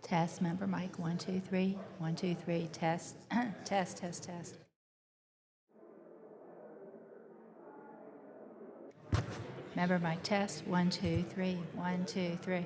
Test, member mic, 1, 2, 3. 1, 2, 3, test, test, test, test. Member mic, test, 1, 2, 3. 1, 2, 3.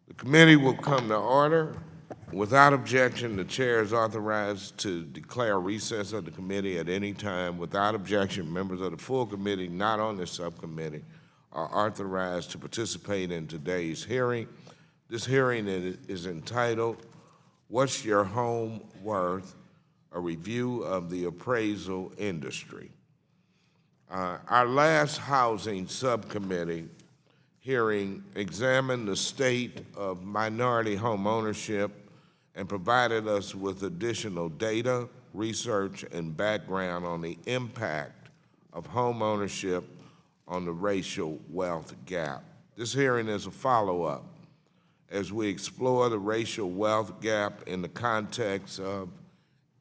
The committee will come to order. Without objection, the chair is authorized to declare recess of the committee at any time. Without objection, members of the full committee not on this subcommittee are authorized to participate in today's hearing. This hearing is entitled, "What's Your Home Worth? A Review of the Appraisal Industry." Our last housing subcommittee hearing examined the state of minority home ownership and provided us with additional data, research, and background on the impact of home ownership on the racial wealth gap. This hearing is a follow-up as we explore the racial wealth gap in the context of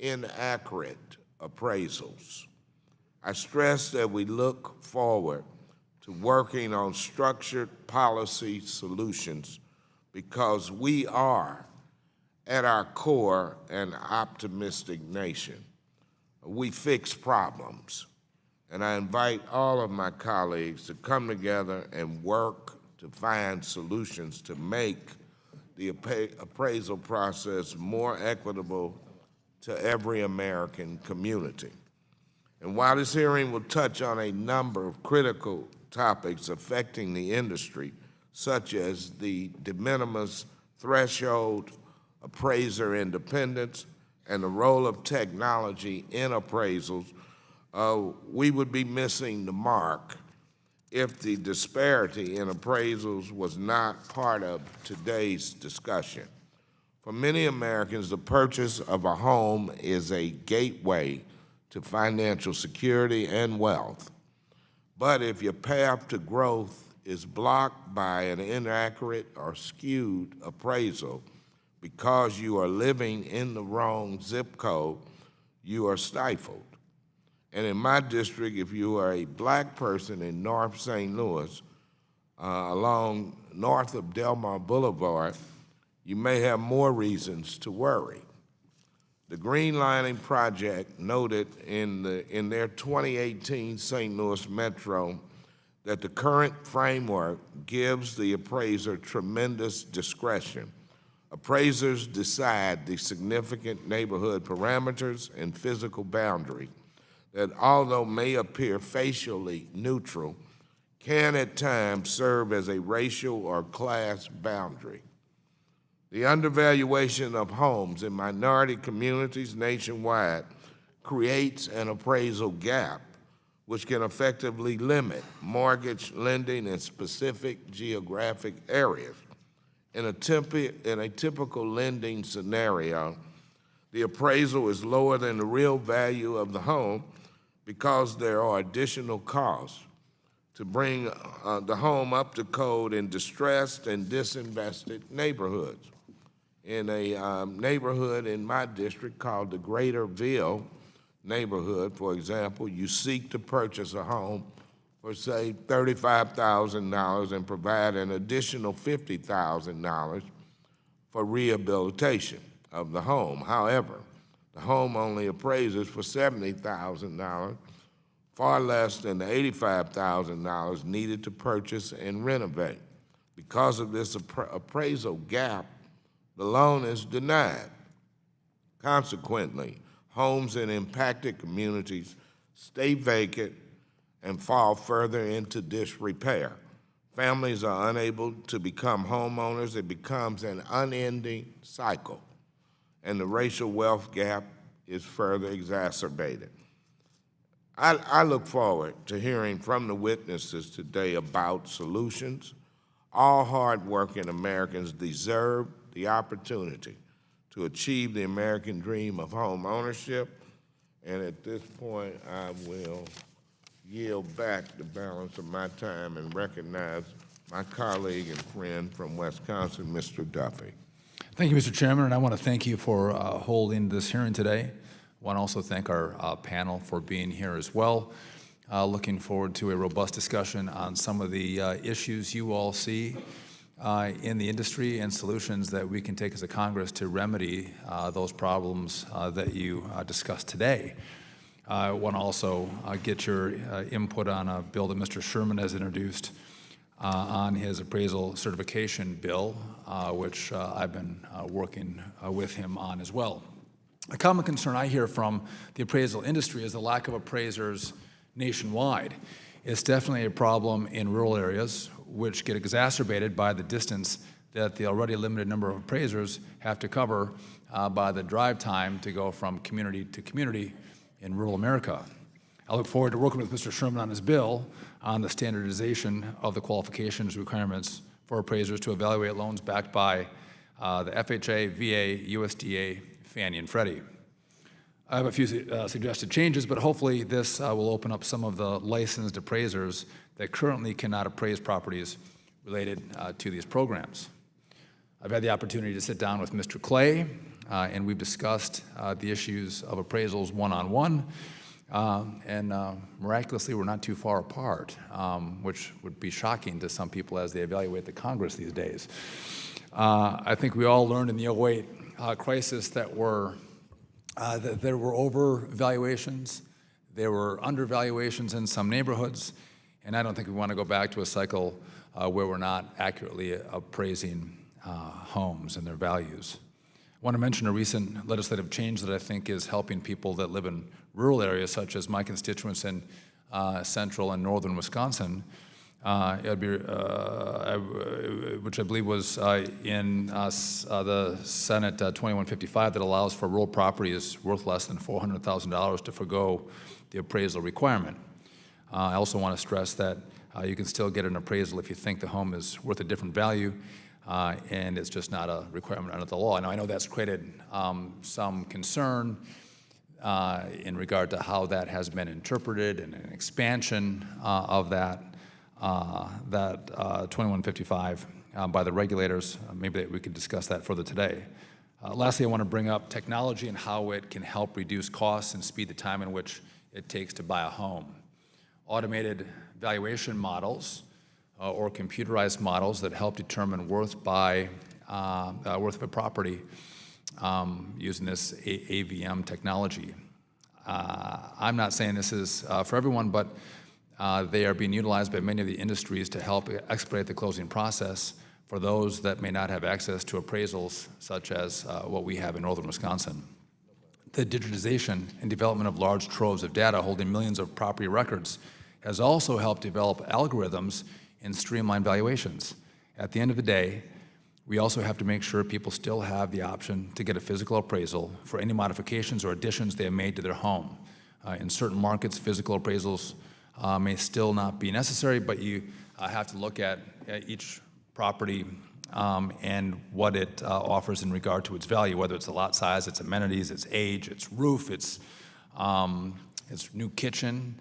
inaccurate appraisals. I stress that we look forward to working on structured policy solutions because we are, at our core, an optimistic nation. We fix problems, and I invite all of my colleagues to come together and work to find solutions to make the appraisal process more equitable to every American community. And while this hearing will touch on a number of critical topics affecting the industry, such as the de minimis threshold, appraiser independence, and the role of technology in appraisals, we would be missing the mark if the disparity in appraisals was not part of today's discussion. For many Americans, the purchase of a home is a gateway to financial security and wealth. But if your path to growth is blocked by an inaccurate or skewed appraisal because you are living in the wrong zip code, you are stifled. And in my district, if you are a black person in North St. Louis, along north of Delmar Boulevard, you may have more reasons to worry. The Green Lining Project noted in their 2018 St. Louis Metro that the current framework gives the appraiser tremendous discretion. Appraisers decide the significant neighborhood parameters and physical boundary that, although may appear facially neutral, can at times serve as a racial or class boundary. The undervaluation of homes in minority communities nationwide creates an appraisal gap, which can effectively limit mortgage lending in specific geographic areas. In a typical lending scenario, the appraisal is lower than the real value of the home because there are additional costs to bring the home up to code in distressed and disinvested neighborhoods. In a neighborhood in my district called the Greater Ville neighborhood, for example, you seek to purchase a home for, say, $35,000 and provide an additional $50,000 for rehabilitation of the home. However, the home only appraises for $70,000, far less than the $85,000 needed to purchase and renovate. Because of this appraisal gap, the loan is denied. Consequently, homes in impacted communities stay vacant and fall further into disrepair. Families are unable to become homeowners. It becomes an unending cycle, and the racial wealth gap is further exacerbated. I look forward to hearing from the witnesses today about solutions. All hardworking Americans deserve the opportunity to achieve the American dream of home ownership, and at this point, I will yield back the balance of my time and recognize my colleague and friend from Wisconsin, Mr. Duffy. Thank you, Mr. Chairman, and I want to thank you for holding this hearing today. I want to also thank our panel for being here as well. Looking forward to a robust discussion on some of the issues you all see in the industry and solutions that we can take as a Congress to remedy those problems that you discussed today. I want to also get your input on a bill that Mr. Sherman has introduced on his appraisal certification bill, which I've been working with him on as well. A common concern I hear from the appraisal industry is the lack of appraisers nationwide. It's definitely a problem in rural areas, which get exacerbated by the distance that the already limited number of appraisers have to cover by the drive time to go from community to community in rural America. I look forward to working with Mr. Sherman on his bill on the standardization of the qualifications requirements for appraisers to evaluate loans backed by the FHA, VA, USDA, Fannie and Freddie. I have a few suggested changes, but hopefully this will open up some of the licensed appraisers that currently cannot appraise properties related to these programs. I've had the opportunity to sit down with Mr. Clay, and we've discussed the issues of appraisals one-on-one, and miraculously we're not too far apart, which would be shocking to some people as they evaluate the Congress these days. I think we all learned in the 2008 crisis that that there were overvaluations, there were undervaluations in some neighborhoods, and I don't think we want to go back to a cycle where we're not accurately appraising homes and their values. I want to mention a recent legislative change that I think is helping people that live in rural areas, such as my constituents in central and northern Wisconsin, which I believe was in the Senate 2155, that allows for rural properties worth less than $400,000 to forgo the appraisal requirement. I also want to stress that You can still get an appraisal if you think the home is worth a different value, and it's just not a requirement under the law. Now, I know that's created some concern in regard to how that has been interpreted and an expansion of that 2155 by the regulators. Maybe we could discuss that further today. Lastly, I want to bring up technology and how it can help reduce costs and speed the time in which it takes to buy a home. Automated valuation models or computerized models that help determine worth of a property using this AVM technology. I'm not saying this is for everyone, but they are being utilized by many of the industries to help expedite the closing process for those that may not have access to appraisals such as what we have in northern Wisconsin. The digitization and development of large troves of data holding millions of property records has also helped develop algorithms and streamline valuations. At the end of the day, we also have to make sure people still have the option to get a physical appraisal for any modifications or additions they have made to their home. In certain markets, physical appraisals may still not be necessary, but you have to look at each property and what it offers in regard to its value, whether it's the lot size, its amenities, its age, its roof, its new kitchen,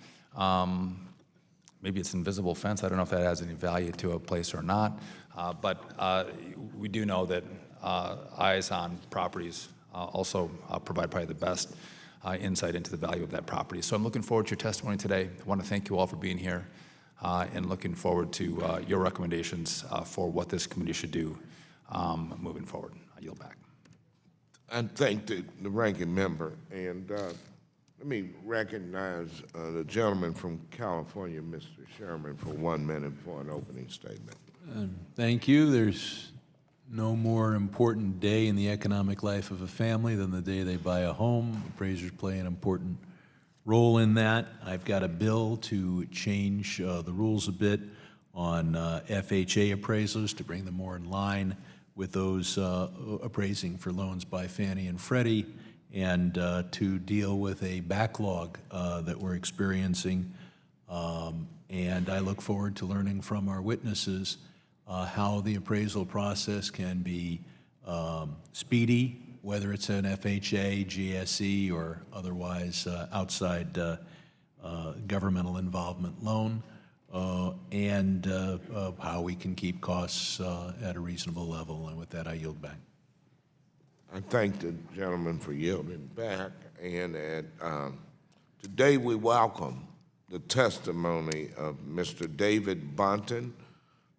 maybe it's invisible fence. I don't know if that has any value to a place or not, but we do know that eyes on properties also provide probably the best insight into the value of that property. So I'm looking forward to your testimony today. I want to thank you all for being here and looking forward to your recommendations for what this committee should do moving forward. I yield back. I thank the ranking member, and let me recognize the gentleman from California, Mr. Sherman, for 1 minute for an opening statement. Thank you. There's no more important day in the economic life of a family than the day they buy a home. Appraisers play an important role in that. I've got a bill to change the rules a bit on FHA appraisals to bring them more in line with those appraising for loans by Fannie and Freddie, and to deal with a backlog that we're experiencing. And I look forward to learning from our witnesses how the appraisal process can be speedy, whether it's an FHA, GSE, or otherwise outside governmental involvement loan, and how we can keep costs at a reasonable level. And with that, I yield back. I thank the gentleman for yielding back, and today we welcome the testimony of Mr. David Bunton,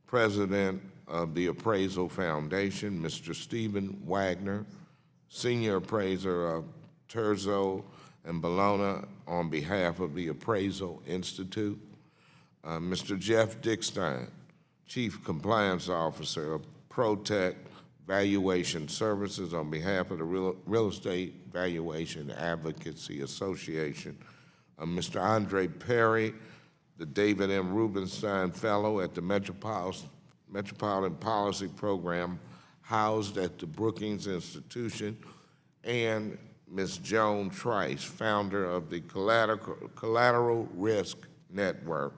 President of the Appraisal Foundation, Mr. Stephen Wagner, Senior Appraiser of Terzo and Bologna on behalf of the Appraisal Institute, Mr. Jeff DICKSTEIN, Chief Compliance Officer of ProTech Valuation Services on behalf of the Real Estate Valuation Advocacy Association, Mr. Andre Perry, the David M. Rubenstein Fellow at the Metropolitan Policy Program housed at the Brookings Institution, and Ms. Joan Trice, founder of the Collateral Risk Network.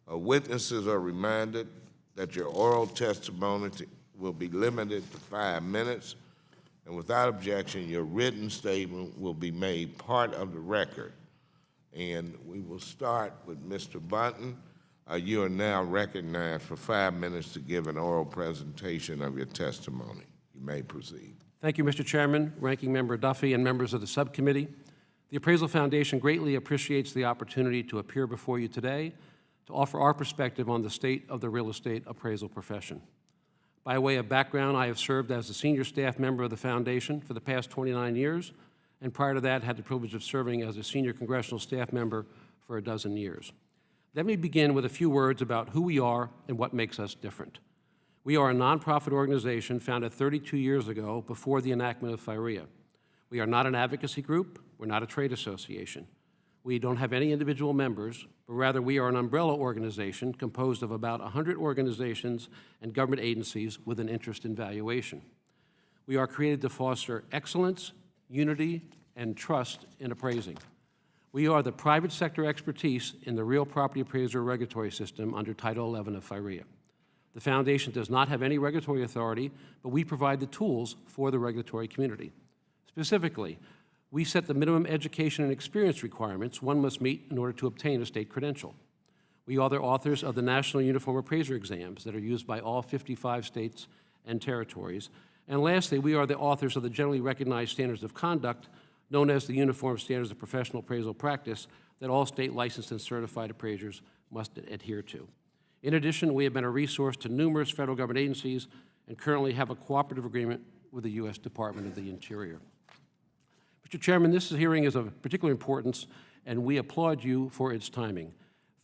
Witnesses are reminded that your oral testimony will be limited to 5 minutes, and without objection, your written statement will be made part of the record. And we will start with Mr. Bunton. You are now recognized for 5 minutes to give an oral presentation of your testimony. You may proceed. Thank you, Mr. Chairman, Ranking Member Duffy, and members of the subcommittee. The Appraisal Foundation greatly appreciates the opportunity to appear before you today to offer our perspective on the state of the real estate appraisal profession. By way of background, I have served as a senior staff member of the foundation for the past 29 years, and prior to that had the privilege of serving as a senior congressional staff member for a dozen years. Let me begin with a few words about who we are and what makes us different. We are a nonprofit organization founded 32 years ago before the enactment of FIREA. We are not an advocacy group, we're not a trade association. We don't have any individual members, but rather we are an umbrella organization composed of about 100 organizations and government agencies with an interest in valuation. We are created to foster excellence, unity, and trust in appraising. We are the private sector expertise in the real property appraiser regulatory system under Title 11 of FIREA. The foundation does not have any regulatory authority, but we provide the tools for the regulatory community. Specifically, we set the minimum education and experience requirements one must meet in order to obtain a state credential. We are the authors of the National Uniform Appraiser exams that are used by all 55 states and territories. And lastly, we are the authors of the generally recognized standards of conduct known as the Uniform Standards of Professional Appraisal Practice that all state licensed and certified appraisers must adhere to. In addition, we have been a resource to numerous federal government agencies and currently have a cooperative agreement with the U.S. Department of the Interior. Mr. Chairman, this hearing is of particular importance, and we applaud you for its timing.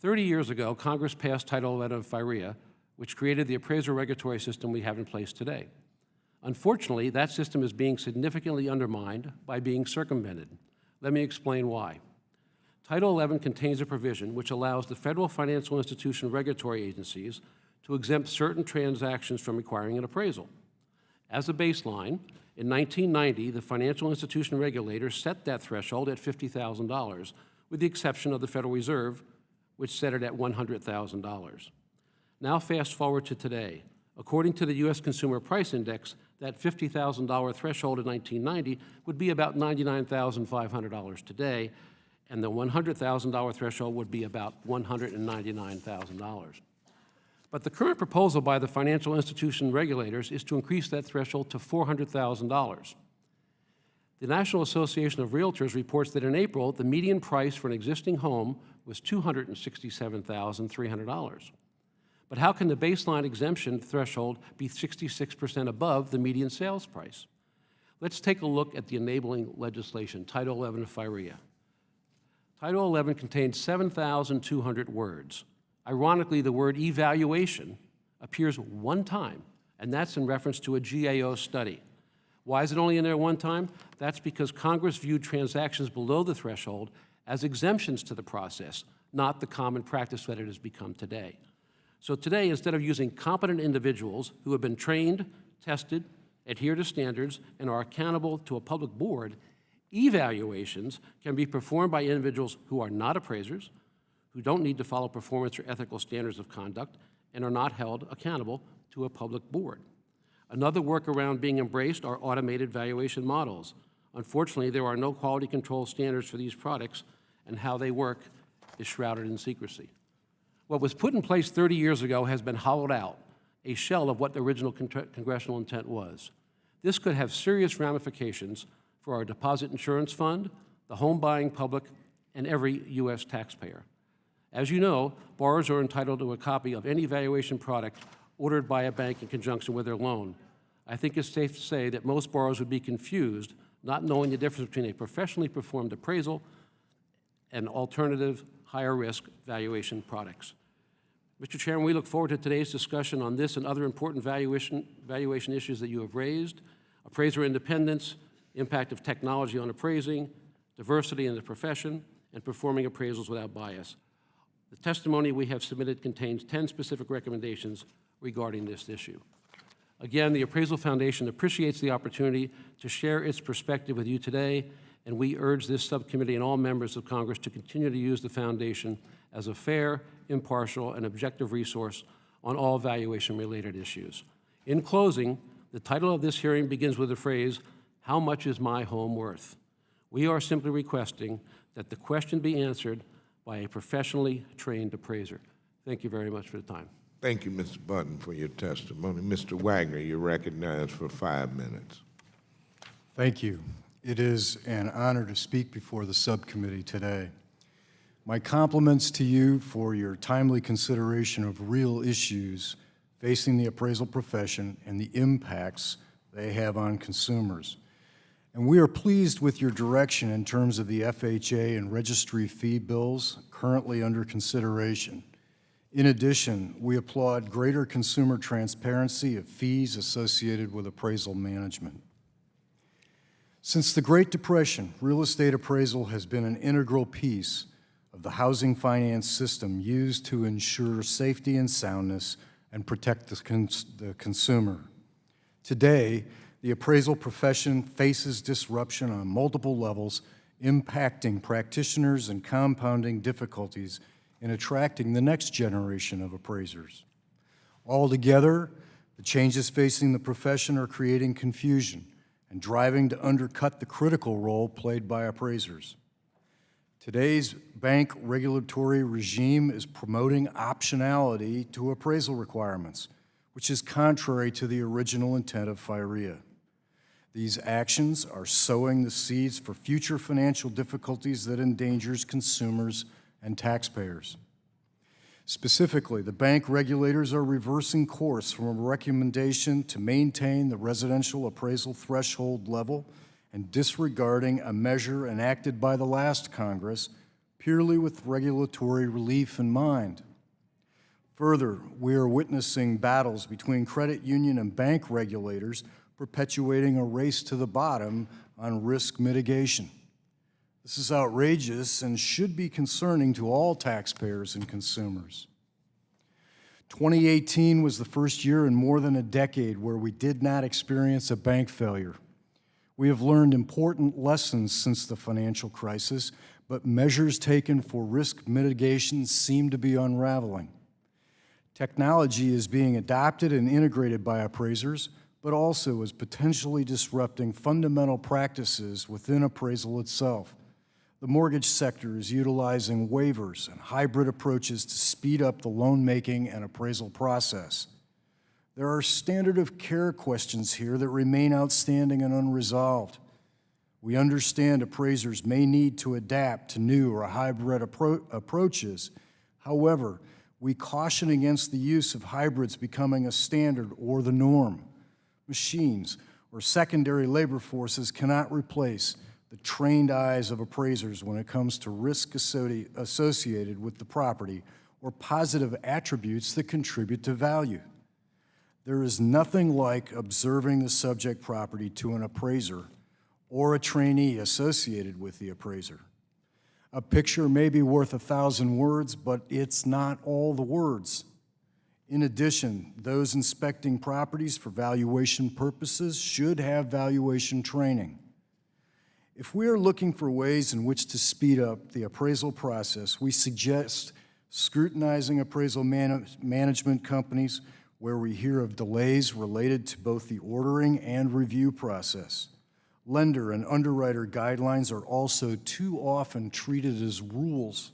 30 years ago, Congress passed Title 11 of FIREA, which created the appraiser regulatory system we have in place today. Unfortunately, that system is being significantly undermined by being circumvented. Let me explain why. Title 11 contains a provision which allows the federal financial institution regulatory agencies to exempt certain transactions from requiring an appraisal. As a baseline, in 1990, the financial institution regulator set that threshold at $50,000, with the exception of the Federal Reserve, which set it at $100,000. Now fast forward to today. According to the U.S. Consumer Price Index, that $50,000 threshold in 1990 would be about $99,500 today, and the $100,000 threshold would be about $199,000. But the current proposal by the financial institution regulators is to increase that threshold to $400,000. The National Association of Realtors reports that in April, the median price for an existing home was $267,300. But how can the baseline exemption threshold be 66% above the median sales price? Let's take a look at the enabling legislation, Title 11 of FIREA. Title 11 contains 7,200 words. Ironically, the word evaluation appears one time, and that's in reference to a GAO study. Why is it only in there one time? That's because Congress viewed transactions below the threshold as exemptions to the process, not the common practice that it has become today. So today, instead of using competent individuals who have been trained, tested, adhere to standards, and are accountable to a public board, evaluations can be performed by individuals who are not appraisers, who don't need to follow performance or ethical standards of conduct, and are not held accountable to a public board. Another workaround being embraced are automated valuation models. Unfortunately, there are no quality control standards for these products, and how they work is shrouded in secrecy. What was put in place 30 years ago has been hollowed out, a shell of what the original congressional intent was. This could have serious ramifications for our deposit insurance fund, the home buying public, and every U.S. taxpayer. As you know, borrowers are entitled to a copy of any valuation product ordered by a bank in conjunction with their loan. I think it's safe to say that most borrowers would be confused, not knowing the difference between a professionally performed appraisal and alternative, higher-risk valuation products. Mr. Chairman, we look forward to today's discussion on this and other important valuation issues that you have raised: appraiser independence, impact of technology on appraising, diversity in the profession, and performing appraisals without bias. The testimony we have submitted contains 10 specific recommendations regarding this issue. Again, the Appraisal Foundation appreciates the opportunity to share its perspective with you today, and we urge this subcommittee and all members of Congress to continue to use the Foundation as a fair, impartial, and objective resource on all valuation-related issues. In closing, the title of this hearing begins with the phrase, "How much is my home worth?" We are simply requesting that the question be answered by a professionally trained appraiser. Thank you very much for the time. Thank you, Mr. Button, for your testimony. Mr. Wagner, you're recognized for 5 minutes. Thank you. It is an honor to speak before the subcommittee today. My compliments to you for your timely consideration of real issues facing the appraisal profession and the impacts they have on consumers. And we are pleased with your direction in terms of the FHA and registry fee bills currently under consideration. In addition, we applaud greater consumer transparency of fees associated with appraisal management. Since the Great Depression, real estate appraisal has been an integral piece of the housing finance system used to ensure safety and soundness and protect the consumer. Today, the appraisal profession faces disruption on multiple levels, impacting practitioners and compounding difficulties in attracting the next generation of appraisers. Altogether, the changes facing the profession are creating confusion and driving to undercut the critical role played by appraisers. Today's bank regulatory regime is promoting optionality to appraisal requirements, which is contrary to the original intent of FIREA. These actions are sowing the seeds for future financial difficulties that endangers consumers and taxpayers. Specifically, the bank regulators are reversing course from a recommendation to maintain the residential appraisal threshold level and disregarding a measure enacted by the last Congress purely with regulatory relief in mind. Further, we are witnessing battles between credit union and bank regulators perpetuating a race to the bottom on risk mitigation. This is outrageous and should be concerning to all taxpayers and consumers. 2018 was the first year in more than a decade where we did not experience a bank failure. We have learned important lessons since the financial crisis, but measures taken for risk mitigation seem to be unraveling. Technology is being adopted and integrated by appraisers, but also is potentially disrupting fundamental practices within appraisal itself. The mortgage sector is utilizing waivers and hybrid approaches to speed up the loan-making and appraisal process. There are standard of care questions here that remain outstanding and unresolved. We understand appraisers may need to adapt to new or hybrid approaches. However, we caution against the use of hybrids becoming a standard or the norm. Machines or secondary labor forces cannot replace the trained eyes of appraisers when it comes to risk associated with the property or positive attributes that contribute to value. There is nothing like observing the subject property to an appraiser or a trainee associated with the appraiser. A picture may be worth 1,000 words, but it's not all the words. In addition, those inspecting properties for valuation purposes should have valuation training. If we are looking for ways in which to speed up the appraisal process, we suggest scrutinizing appraisal management companies where we hear of delays related to both the ordering and review process. Lender and underwriter guidelines are also too often treated as rules.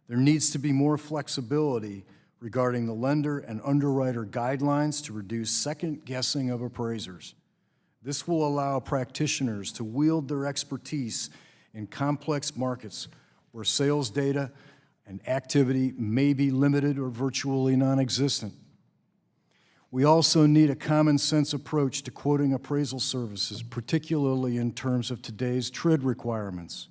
There needs to be more flexibility regarding the lender and underwriter guidelines to reduce second-guessing of appraisers. This will allow practitioners to wield their expertise in complex markets where sales data and activity may be limited or virtually non-existent. We also need a common-sense approach to quoting appraisal services, particularly in terms of today's TRID requirements.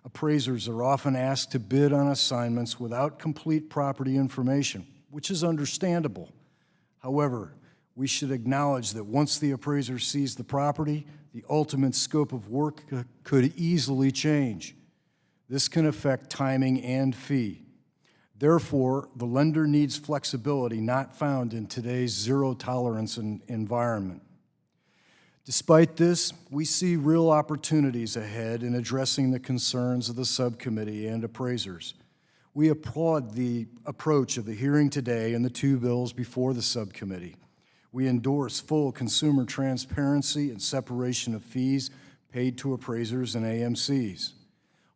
Appraisers are often asked to bid on assignments without complete property information, which is understandable. However, we should acknowledge that once the appraiser sees the property, the ultimate scope of work could easily change. This can affect timing and fee. Therefore, the lender needs flexibility not found in today's zero-tolerance environment. Despite this, we see real opportunities ahead in addressing the concerns of the subcommittee and appraisers. We applaud the approach of the hearing today and the two bills before the subcommittee. We endorse full consumer transparency and separation of fees paid to appraisers and AMCs.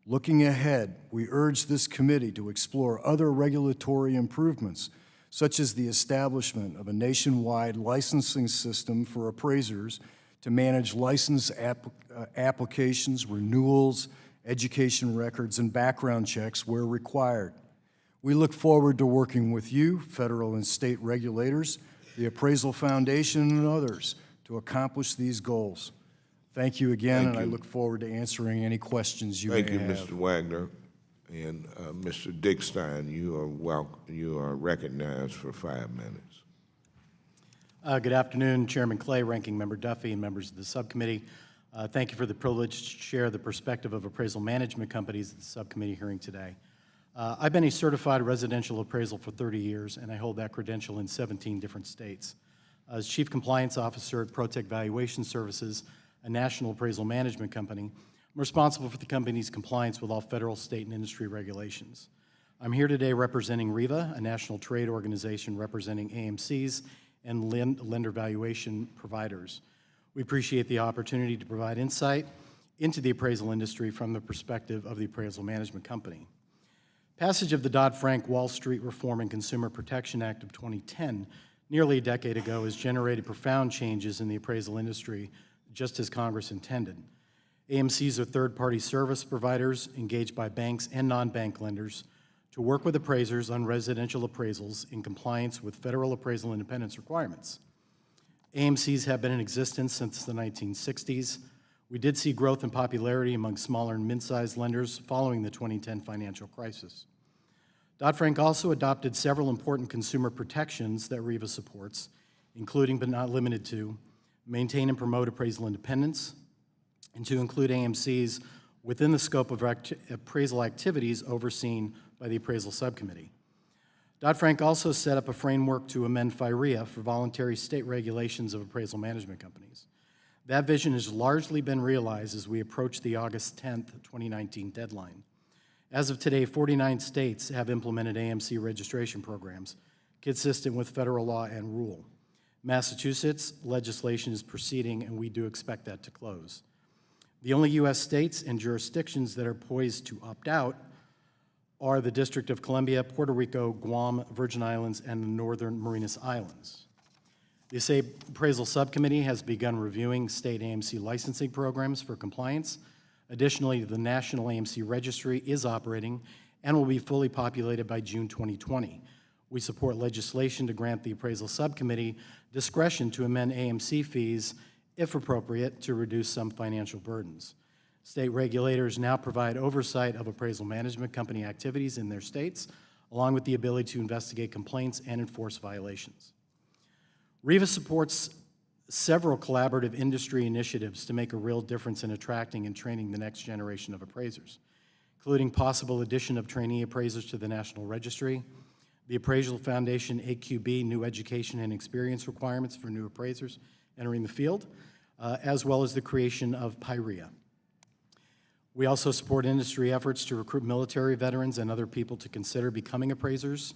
Looking ahead, we urge this committee to explore other regulatory improvements, such as the establishment of a nationwide licensing system for appraisers to manage license applications, renewals, education records, and background checks where required. We look forward to working with you, federal and state regulators, the Appraisal Foundation, and others to accomplish these goals. Thank you again, and I look forward to answering any questions you may have. Thank you, Mr. Wagner. And Mr. Dickstein, you are recognized for 5 minutes. Good afternoon, Chairman Clay, Ranking Member Duffy, and members of the subcommittee. Thank you for the privilege to share the perspective of appraisal management companies at the subcommittee hearing today. I've been a certified residential appraisal for 30 years, and I hold that credential in 17 different states. As Chief Compliance Officer at ProTech Valuation Services, a national appraisal management company, I'm responsible for the company's compliance with all federal, state, and industry regulations. I'm here today representing REVA, a national trade organization representing AMCs and lender valuation providers. We appreciate the opportunity to provide insight into the appraisal industry from the perspective of the appraisal management company. Passage of the Dodd-Frank Wall Street Reform and Consumer Protection Act of 2010, nearly a decade ago, has generated profound changes in the appraisal industry, just as Congress intended. AMCs are third-party service providers engaged by banks and non-bank lenders to work with appraisers on residential appraisals in compliance with federal appraisal independence requirements. AMCs have been in existence since the 1960s. We did see growth in popularity among smaller and mid-sized lenders following the 2010 financial crisis. Dodd-Frank also adopted several important consumer protections that REVA supports, including but not limited to maintain and promote appraisal independence, and to include AMCs within the scope of appraisal activities overseen by the Appraisal Subcommittee. Dodd-Frank also set up a framework to amend FIREA for voluntary state regulations of appraisal management companies. That vision has largely been realized as we approach the August 10th, 2019 deadline. As of today, 49 states have implemented AMC registration programs consistent with federal law and rule. Massachusetts legislation is proceeding, and we do expect that to close. The only U.S. states and jurisdictions that are poised to opt out are the District of Columbia, Puerto Rico, Guam, Virgin Islands, and the Northern Marinas Islands. The Appraisal Subcommittee has begun reviewing state AMC licensing programs for compliance. Additionally, the National AMC Registry is operating and will be fully populated by June 2020. We support legislation to grant the Appraisal Subcommittee discretion to amend AMC fees, if appropriate, to reduce some financial burdens. State regulators now provide oversight of appraisal management company activities in their states, along with the ability to investigate complaints and enforce violations. REVA supports several collaborative industry initiatives to make a real difference in attracting and training the next generation of appraisers, including possible addition of trainee appraisers to the National Registry, the Appraisal Foundation AQB new education and experience requirements for new appraisers entering the field, as well as the creation of PIREA. We also support industry efforts to recruit military veterans and other people to consider becoming appraisers,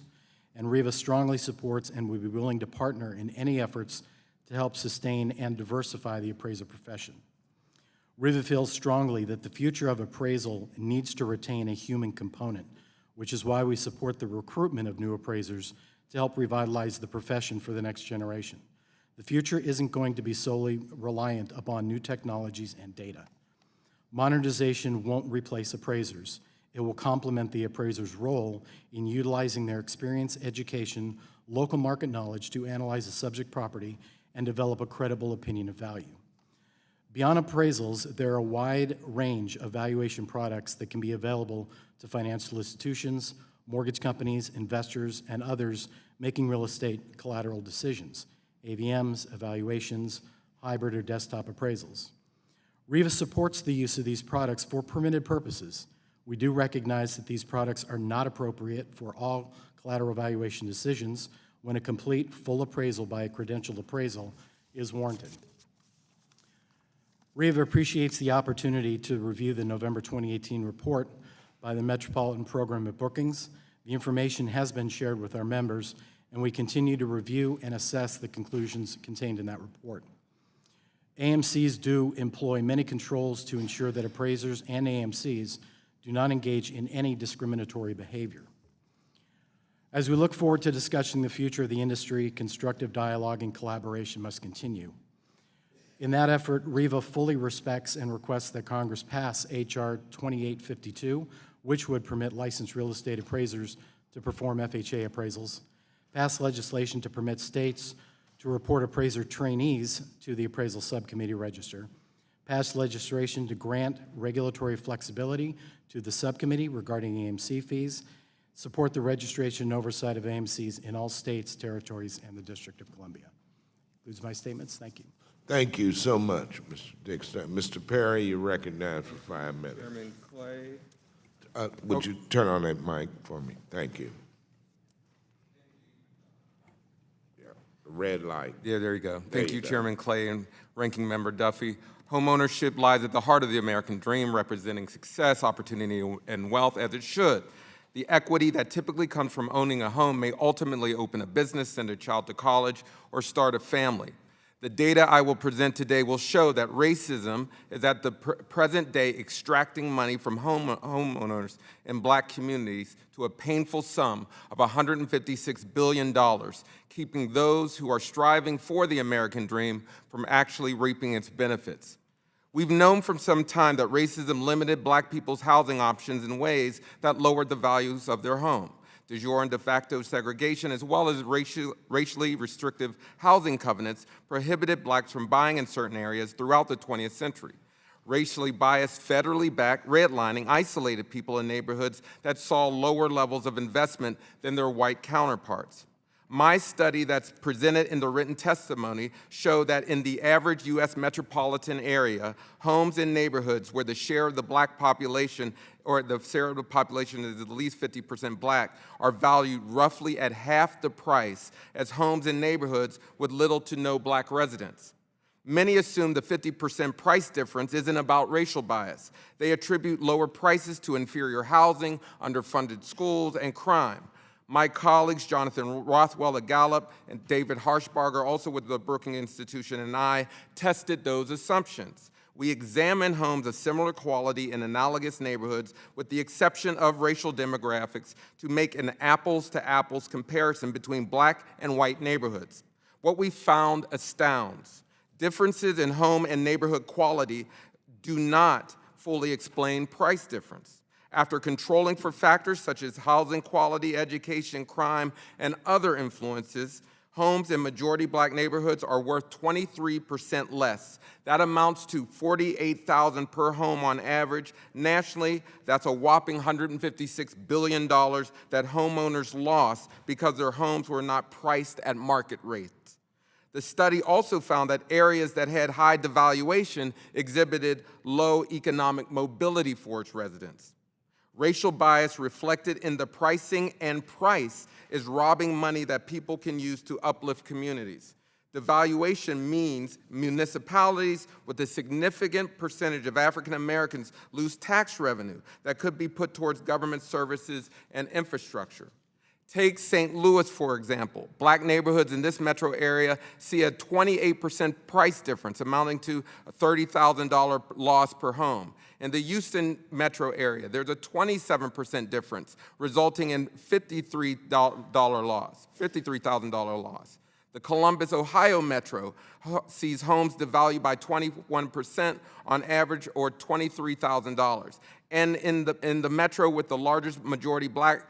and REVA strongly supports and would be willing to partner in any efforts to help sustain and diversify the appraiser profession. REVA feels strongly that the future of appraisal needs to retain a human component, which is why we support the recruitment of new appraisers to help revitalize the profession for the next generation. The future isn't going to be solely reliant upon new technologies and data. Modernization won't replace appraisers. It will complement the appraiser's role in utilizing their experience, education, local market knowledge to analyze a subject property and develop a credible opinion of value. Beyond appraisals, there are a wide range of valuation products that can be available to financial institutions, mortgage companies, investors, and others making real estate collateral decisions, AVMs, evaluations, hybrid or desktop appraisals. REVA supports the use of these products for permitted purposes. We do recognize that these products are not appropriate for all collateral valuation decisions when a complete, full appraisal by a credentialed appraisal is warranted. REVA appreciates the opportunity to review the November 2018 report by the Metropolitan Program of Bookings. The information has been shared with our members, and we continue to review and assess the conclusions contained in that report. AMCs do employ many controls to ensure that appraisers and AMCs do not engage in any discriminatory behavior. As we look forward to discussing the future of the industry, constructive dialogue and collaboration must continue. In that effort, REVA fully respects and requests that Congress pass H.R. 2852, which would permit licensed real estate appraisers to perform FHA appraisals, pass legislation to permit states to report appraiser trainees to the Appraisal Subcommittee register, pass legislation to grant regulatory flexibility to the subcommittee regarding AMC fees, support the registration and oversight of AMCs in all states, territories, and the District of Columbia. Concludes my statements. Thank you. Thank you so much, Mr. DICKSTEIN. Mr. Perry, you're recognized for 5 minutes. Chairman Clay. Would you turn on that mic for me? Thank you. Yeah, red light. Yeah, there you go. Thank you you, go. Chairman Clay and Ranking Member Duffy. Homeownership lies at the heart of the American dream, representing success, opportunity, and wealth, as it should. The equity that typically comes from owning a home may ultimately open a business, send a child to college, or start a family. The data I will present today will show that racism is at the present day extracting money from homeowners in black communities to a painful sum of $156 billion, keeping those who are striving for the American dream from actually reaping its benefits. We've known for some time that racism limited black people's housing options in ways that lowered the values of their home. De jure and de facto segregation, as well as racially restrictive housing covenants, prohibited blacks from buying in certain areas throughout the 20th century. Racially biased, federally backed redlining isolated people in neighborhoods that saw lower levels of investment than their white counterparts. My study that's presented in the written testimony showed that in the average U.S. metropolitan area, homes in neighborhoods where the share of the black population or the share of the population is at least 50% black are valued roughly at half the price as homes in neighborhoods with little to no black residents. Many assume the 50% price difference isn't about racial bias. They attribute lower prices to inferior housing, underfunded schools, and crime. My colleagues, Jonathan Rothwell at Gallup and David Harshbarger, also with the Brookings Institution, and I tested those assumptions. We examined homes of similar quality in analogous neighborhoods with the exception of racial demographics to make an apples-to-apples comparison between black and white neighborhoods. What we found astounds. Differences in home and neighborhood quality do not fully explain price difference. After controlling for factors such as housing quality, education, crime, and other influences, homes in majority black neighborhoods are worth 23% less. That amounts to $48,000 per home on average. Nationally, that's a whopping $156 billion that homeowners lost because their homes were not priced at market rates. The study also found that areas that had high devaluation exhibited low economic mobility for its residents. Racial bias reflected in the pricing and price is robbing money that people can use to uplift communities. Devaluation means municipalities with a significant percentage of African Americans lose tax revenue that could be put towards government services and infrastructure. Take St. Louis, for example. Black neighborhoods in this metro area see a 28% price difference, amounting to a $30,000 loss per home. In the Houston metro area, there's a 27% difference, resulting in $53,000 loss. The Columbus, Ohio metro sees homes devalued by 21% on average, or $23,000. And in the metro with the largest majority black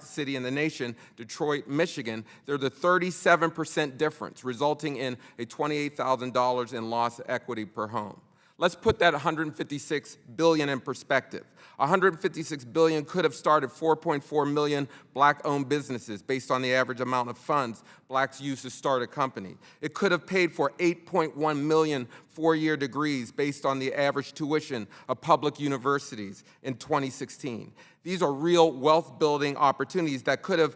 city in the nation, Detroit, Michigan, there's a 37% difference, resulting in a $28,000 in lost equity per home. Let's put that $156 billion in perspective. $156 billion could have started 4.4 million black-owned businesses based on the average amount of funds blacks use to start a company. It could have paid for 8.1 million four-year degrees based on the average tuition of public universities in 2016. These are real wealth-building opportunities that could have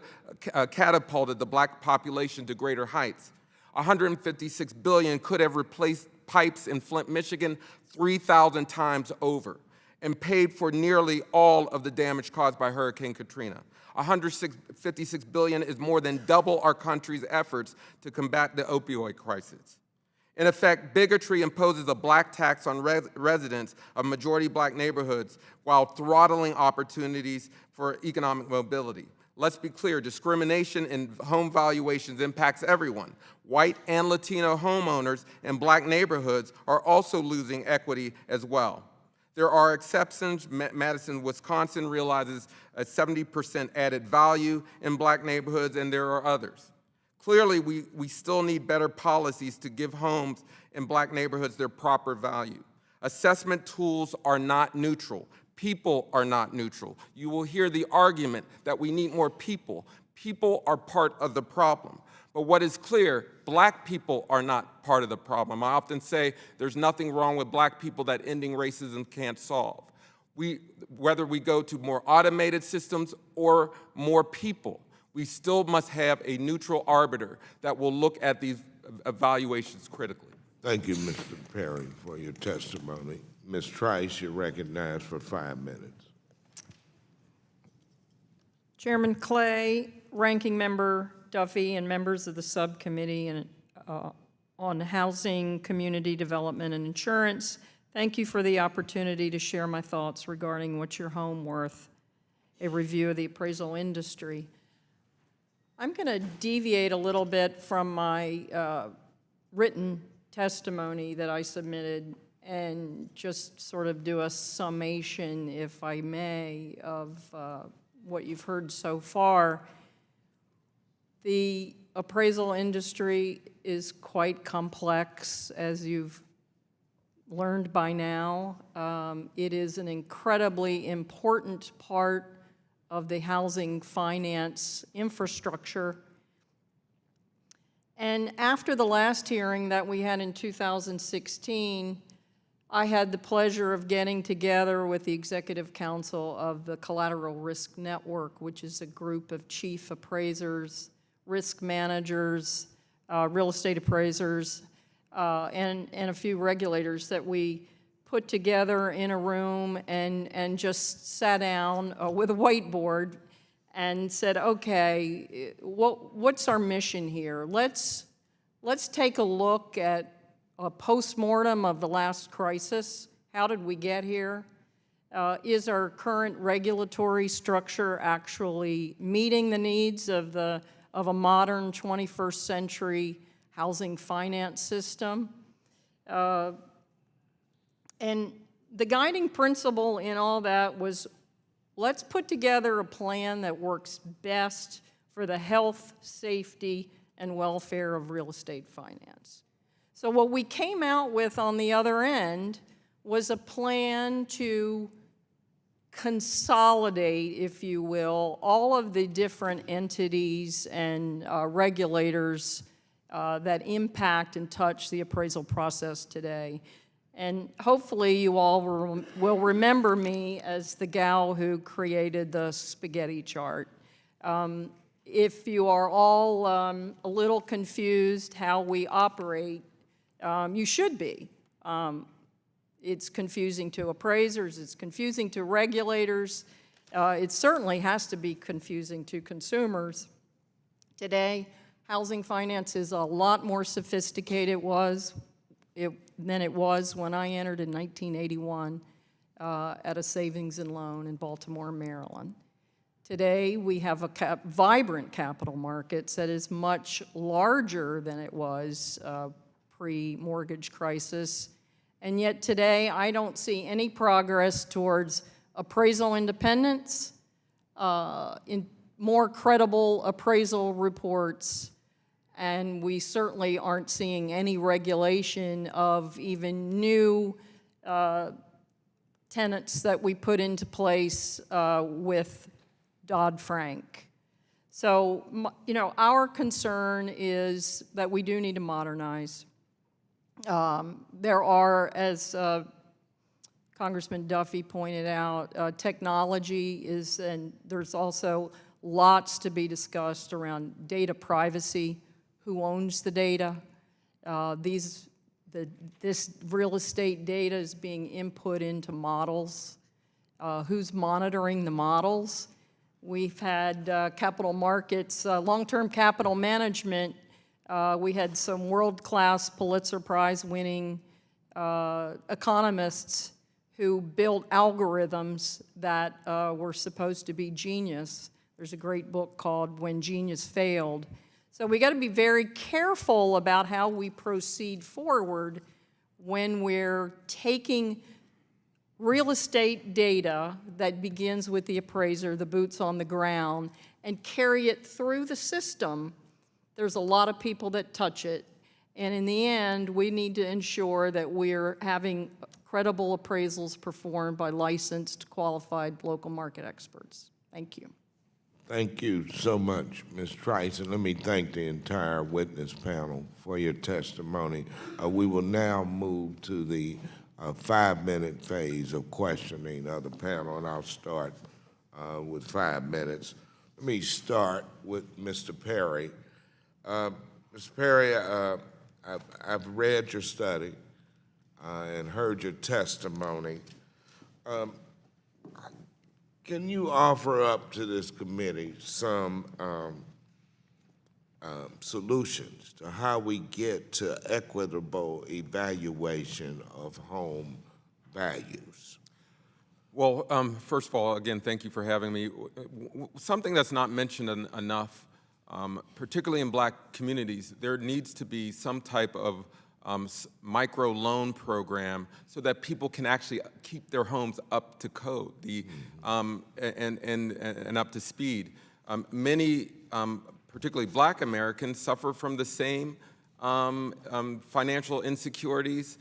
catapulted the black population to greater heights. $156 billion could have replaced pipes in Flint, Michigan 3,000 times over and paid for nearly all of the damage caused by Hurricane Katrina. $156 billion is more than double our country's efforts to combat the opioid crisis. In effect, bigotry imposes a black tax on residents of majority black neighborhoods while throttling opportunities for economic mobility. Let's be clear, discrimination in home valuations impacts everyone. White and Latino homeowners in black neighborhoods are also losing equity as well. There are exceptions. Madison, Wisconsin realizes a 70% added value in black neighborhoods, and there are others. Clearly, we still need better policies to give homes in black neighborhoods their proper value. Assessment tools are not neutral. People are not neutral. You will hear the argument that we need more people. People are part of the problem. But what is clear, black people are not part of the problem. I often say there's nothing wrong with black people that ending racism can't solve. Whether we go to more automated systems or more people, We still must have a neutral arbiter that will look at these evaluations critically. Thank you, Mr. Perry, for your testimony. Ms. Trice, you're recognized for 5 minutes. Chairman Clay, Ranking Member Duffy, and members of the subcommittee on Housing, Community Development, and Insurance, thank you for the opportunity to share my thoughts regarding What's Your Home Worth, a review of the appraisal industry. I'm going to deviate a little bit from my written testimony that I submitted and just sort of do a summation, if I may, of what you've heard so far. The appraisal industry is quite complex, as you've learned by now. It is an incredibly important part of the housing finance infrastructure. And after the last hearing that we had in 2016, I had the pleasure of getting together with the Executive Council of the Collateral Risk Network, which is a group of chief appraisers, risk managers, real estate appraisers, and a few regulators that we put together in a room and just sat down with a whiteboard and said, okay, what's our mission here? Let's take a look at a postmortem of the last crisis. How did we get here? Is our current regulatory structure actually meeting the needs of a modern 21st century housing finance system? And the guiding principle in all that was, let's put together a plan that works best for the health, safety, and welfare of real estate finance. So what we came out with on the other end was a plan to consolidate, if you will, all of the different entities and regulators that impact and touch the appraisal process today. And hopefully you all will remember me as the gal who created the spaghetti chart. If you are all a little confused how we operate, you should be. It's confusing to appraisers, it's confusing to regulators, it certainly has to be confusing to consumers. Today, housing finance is a lot more sophisticated than it was when I entered in 1981 at a savings and loan in Baltimore, Maryland. Today, we have a vibrant capital markets that is much larger than it was pre-mortgage crisis. And yet today, I don't see any progress towards appraisal independence, in more credible appraisal reports, and we certainly aren't seeing any regulation of even new tenets that we put into place with Dodd-Frank. So, our concern is that we do need to modernize. There are, as Congressman Duffy pointed out, technology is, and there's also lots to be discussed around data privacy, who owns the data. This real estate data is being input into models. Who's monitoring the models? We've had capital markets, long-term capital management. We had some world-class Pulitzer Prize-winning economists who built algorithms that were supposed to be genius. There's a great book called When Genius Failed. So we got to be very careful about how we proceed forward when we're taking real estate data that begins with the appraiser, the boots on the ground, and carry it through the system. There's a lot of people that touch it, and in the end, we need to ensure that we're having credible appraisals performed by licensed, qualified local market experts. Thank you. Thank you so much, Ms. Trice, and let me thank the entire witness panel for your testimony. We will now move to the 5-minute phase of questioning of the panel, and I'll start with 5 minutes. Let me start with Mr. Perry. Mr. Perry, I've read your study and heard your testimony. Can you offer up to this committee some solutions to how we get to equitable evaluation of home values? Well, first of all, again, thank you for having me. Something that's not mentioned enough, particularly in black communities, there needs to be some type of micro loan program so that people can actually keep their homes up to code and up to speed. Many, particularly black Americans, suffer from the same financial insecurities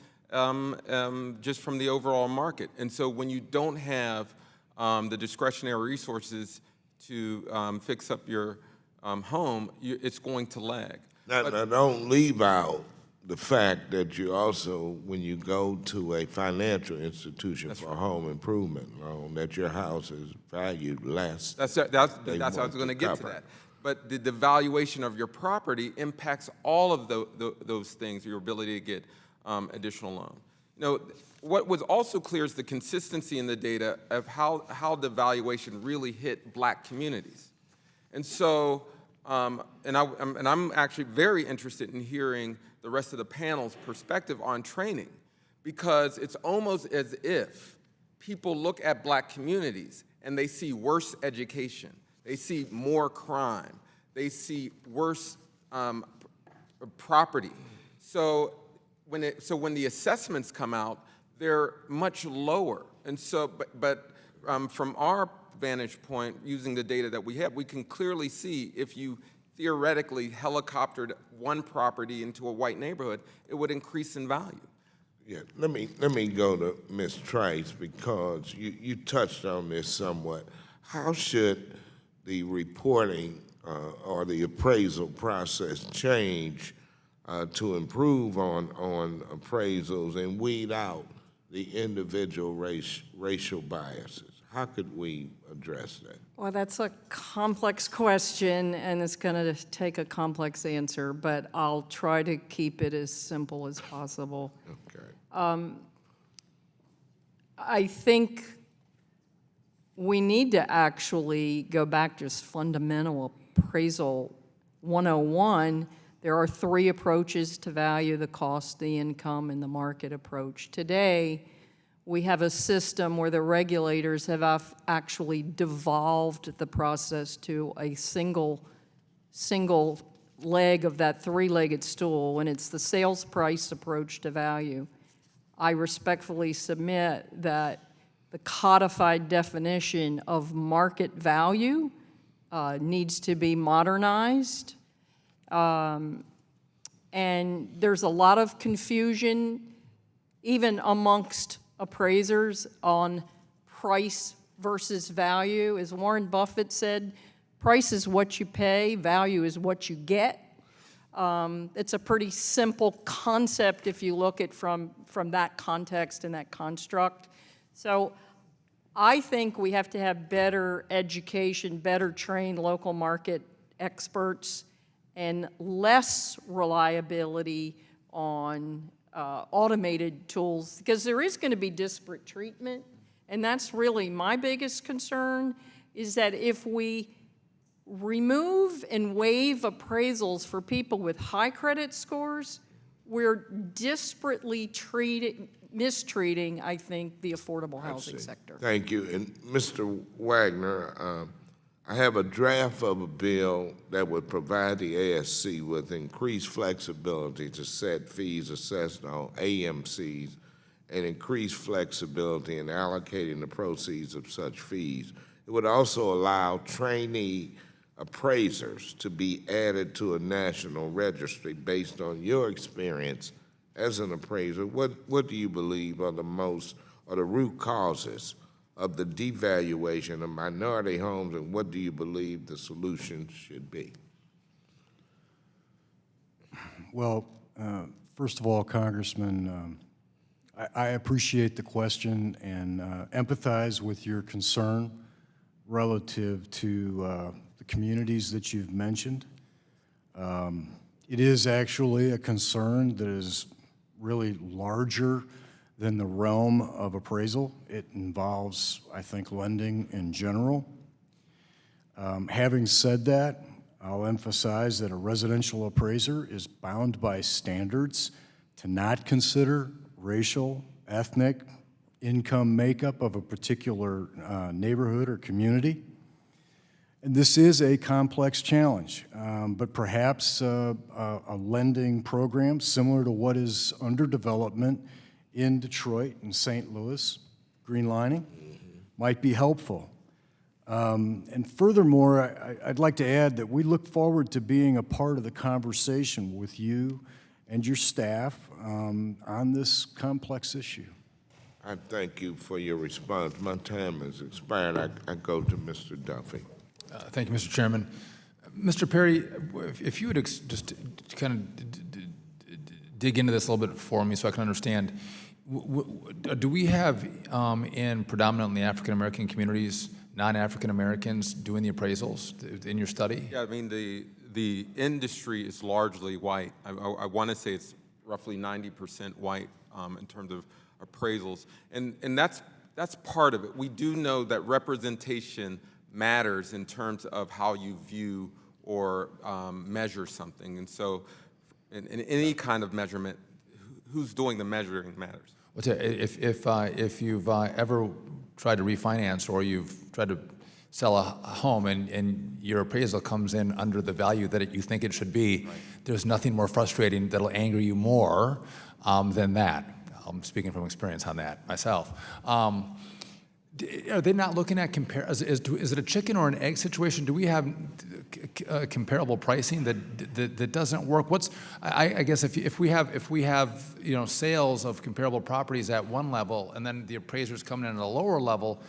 just from the overall market. And so when you don't have the discretionary resources to fix up your home, it's going to lag. Now, don't leave out the fact that you also, when you go to a financial institution for a home improvement loan, that your house is valued less. That's how I was going to get to that. But the valuation of your property impacts all of those things, your ability to get additional loan. You know, what was also clear is the consistency in the data of how the valuation really hit black communities. And so, and I'm actually very interested in hearing the rest of the panel's perspective on training, because it's almost as if people look at black communities and they see worse education, they see more crime, they see worse property. So when the assessments come out, they're much lower. And so, but from our vantage point, using the data that we have, we can clearly see if you theoretically helicoptered one property into a white neighborhood, it would increase in value. Yeah, let me go to Ms. Trice, because you touched on this somewhat. How should the reporting or the appraisal process change to improve on appraisals and weed out the individual racial biases? How could we address that? Well, that's a complex question, and it's going to take a complex answer, but I'll try to keep it as simple as possible. Okay. I think we need to actually go back to just fundamental appraisal 101. There are 3 approaches to value: the cost, the income, and the market approach. Today, we have a system where the regulators have actually devolved the process to a single leg of that 3-legged stool, and it's the sales price approach to value. I respectfully submit that the codified definition of market value needs to be modernized. And there's a lot of confusion, even amongst appraisers, on price versus value. As Warren Buffett said, price is what you pay, value is what you get. It's a pretty simple concept if you look at from that context and that construct. So I think we have to have better education, better trained local market experts, and less reliability on automated tools, because there is going to be disparate treatment, and that's really my biggest concern, is that if we remove and waive appraisals for people with high credit scores, we're disparately mistreating, I think, the affordable housing sector. Thank you. And Mr. Wagner, I have a draft of a bill that would provide the ASC with increased flexibility to set fees assessed on AMCs and increased flexibility in allocating the proceeds of such fees. It would also allow trainee appraisers to be added to a national registry. Based on your experience as an appraiser, what do you believe are the root causes of the devaluation of minority homes, and what do you believe the solution should be? Well, first of all, Congressman, I appreciate the question and empathize with your concern relative to the communities that you've mentioned. It is actually a concern that is really larger than the realm of appraisal. It involves, I think, lending in general. Having said that, I'll emphasize that a residential appraiser is bound by standards to not consider racial, ethnic, income makeup of a particular neighborhood or community. And this is a complex challenge, but perhaps a lending program similar to what is under development in Detroit and St. Louis, greenlining, might be helpful. And furthermore, I'd like to add that we look forward to being a part of the conversation with you and your staff on this complex issue. I thank you for your response. My time has expired. I go to Mr. Duffy. Thank you, Mr. Chairman. Mr. Perry, if you would just kind of dig into this a little bit for me so I can understand, do we have in predominantly African-American communities non-African Americans doing the appraisals in your study? Yeah, I mean, the industry is largely white. I want to say it's roughly 90% white in terms of appraisals, and that's part of it. We do know that representation matters in terms of how you view or measure something, and so in any kind of measurement, who's doing the measuring matters. If you've ever tried to refinance or you've tried to sell a home and your appraisal comes in under the value that you think it should be, right, there's nothing more frustrating that'll anger you more than that. I'm speaking from experience on that myself. Are they not looking at is it a chicken or an egg situation? Do we have comparable pricing that doesn't work? I guess if we have sales of comparable properties at one level and then the appraisers coming in at a lower level,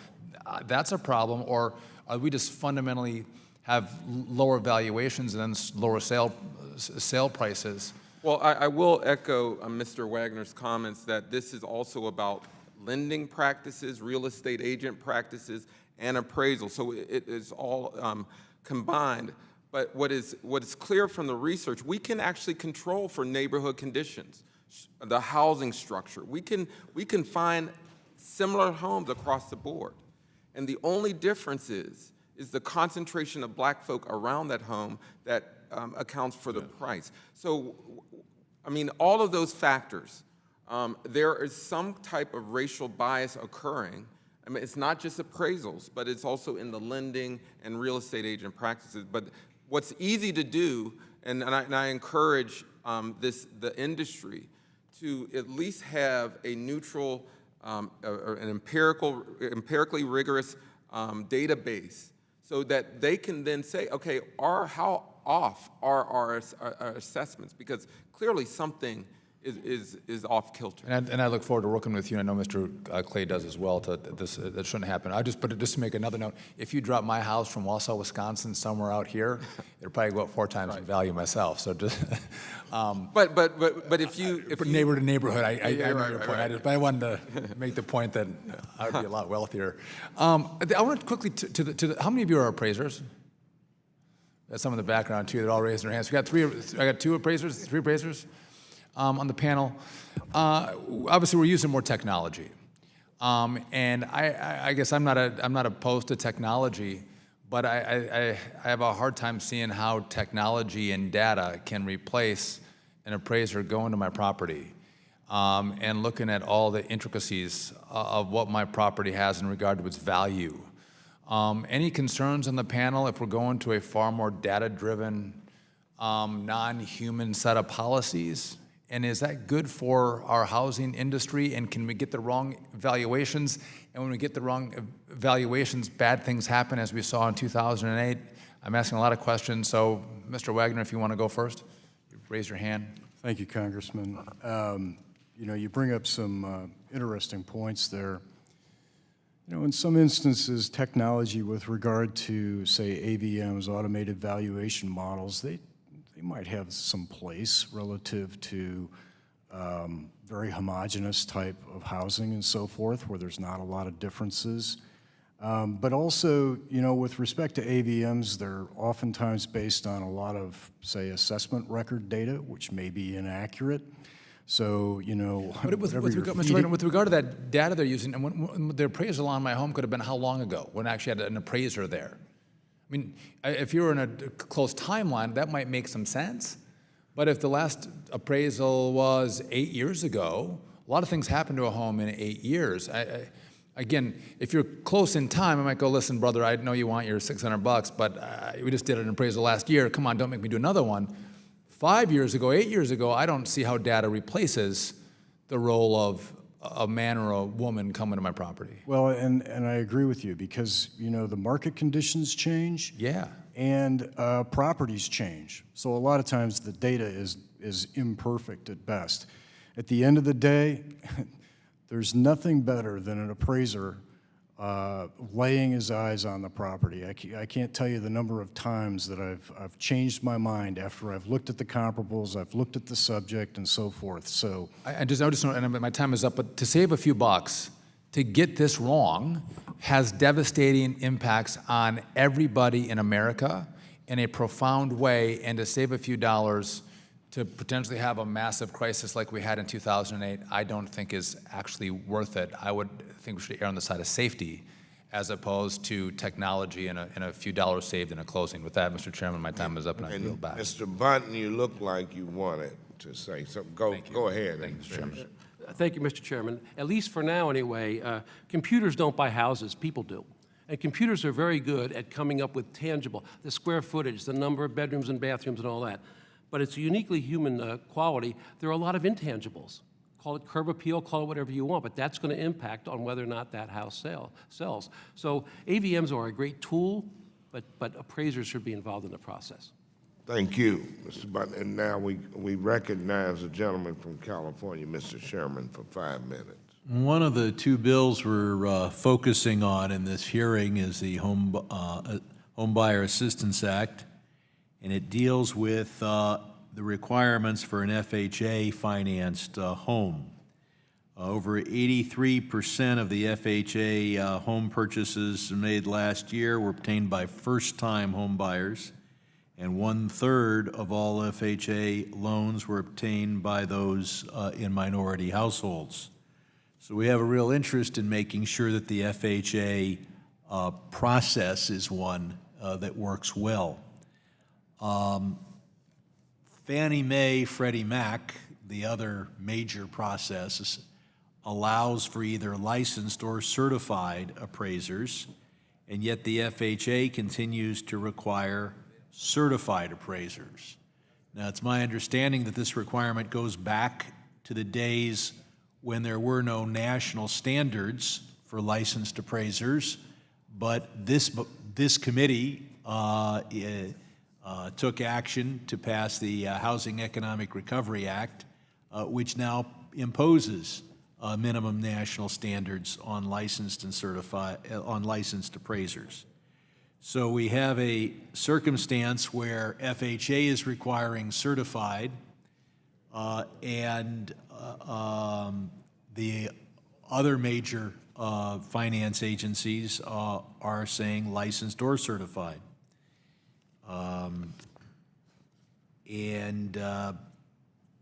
that's a problem. Or are we just fundamentally have lower valuations and then lower sale prices? Well, I will echo Mr. Wagner's comments that this is also about lending practices, real estate agent practices, and appraisal. So it is all combined. But what is clear from the research, we can actually control for neighborhood conditions, the housing structure. We can find similar homes across the board. And the only difference is the concentration of black folk around that home that accounts for the price. So, I mean, all of those factors, there is some type of racial bias occurring. I mean, it's not just appraisals, but it's also in the lending and real estate agent practices. But what's easy to do, and I encourage the industry to at least have a neutral, or an empirically rigorous database, so that they can then say, okay, how off are our assessments? Because clearly something is off kilter. And I look forward to working with you. I know Mr. Clay does as well. That shouldn't happen. Just to make another note, if you drop my house from Wausau, Wisconsin, somewhere out here, it'll probably go up 4 times in value myself. So just. But if you neighbor to neighborhood, I know your point. I wanted to make the point that I would be a lot wealthier. I want to quickly to the how many of you are appraisers? That's some in the background too that all raised their hands. I got 2 appraisers, 3 appraisers on the panel. Obviously, we're using more technology, and I guess I'm not opposed to technology, but I have a hard time seeing how technology and data can replace an appraiser going to my property and looking at all the intricacies of what my property has in regard to its value. Any concerns on the panel if we're going to a far more data-driven, non-human set of policies? And is that good for our housing industry? And can we get the wrong valuations? And when we get the wrong valuations, bad things happen, as we saw in 2008. I'm asking a lot of questions. So, Mr. Wagner, if you want to go first, raise your hand. Thank you, Congressman. You bring up some interesting points there. In some instances, technology with regard to, say, AVMs, automated valuation models, they might have some place relative to very homogeneous type of housing and so forth, where there's not a lot of differences. But also, with respect to AVMs, they're oftentimes based on a lot of, say, assessment record data, which may be inaccurate. So, But with regard to that data they're using, and when the appraisal on my home could have been how long ago, when I actually had an appraiser there? I mean, if you were in a close timeline, that might make some sense. But if the last appraisal was 8 years ago, a lot of things happen to a home in 8 years. Again, if you're close in time, I might go, listen, brother, I know you want your $600, but we just did an appraisal last year. Come on, don't make me do another one. 5 years ago, 8 years ago, I don't see how data replaces the role of a man or a woman coming to my property. Well, and I agree with you because, the market conditions change. Yeah. And properties change. So a lot of times the data is imperfect at best. At the end of the day, there's nothing better than an appraiser laying his eyes on the property. I can't tell you the number of times that I've changed my mind after I've looked at the comparables, I've looked at the subject, and so forth. So I just noticed, and my time is up, but to save a few bucks, to get this wrong has devastating impacts on everybody in America in a profound way, and to save a few dollars to potentially have a massive crisis like we had in 2008, I don't think is actually worth it. I would think we should err on the side of safety as opposed to technology and a few dollars saved in a closing. With that, Mr. Chairman, my time is up and I yield back. Mr. Bunton, you look like you wanted to say something. Go ahead. Thank you, Mr. Chairman. Thank you, Mr. Chairman. At least for now, anyway, computers don't buy houses, people do. And computers are very good at coming up with tangible, the square footage, the number of bedrooms and bathrooms and all that. But it's a uniquely human quality. There are a lot of intangibles. Call it curb appeal, call it whatever you want, but that's going to impact on whether or not that house sells. So AVMs are a great tool, but appraisers should be involved in the process. Thank you, Mr. Bunton. And now we recognize the gentleman from California, Mr. Sherman, for 5 minutes. One of the two bills we're focusing on in this hearing is the Home Buyer Assistance Act, and it deals with the requirements for an FHA-financed home. Over 83% of the FHA home purchases made last year were obtained by first-time home buyers, and 1/3 of all FHA loans were obtained by those in minority households. So we have a real interest in making sure that the FHA process is one that works well. Fannie Mae, Freddie Mac, the other major process, allows for either licensed or certified appraisers, and yet the FHA continues to require certified appraisers. Now, it's my understanding that this requirement goes back to the days when there were no national standards for licensed appraisers, but this committee took action to pass the Housing Economic Recovery Act, which now imposes minimum national standards on licensed and licensed appraisers. So we have a circumstance where FHA is requiring certified, and the other major finance agencies are saying licensed or certified.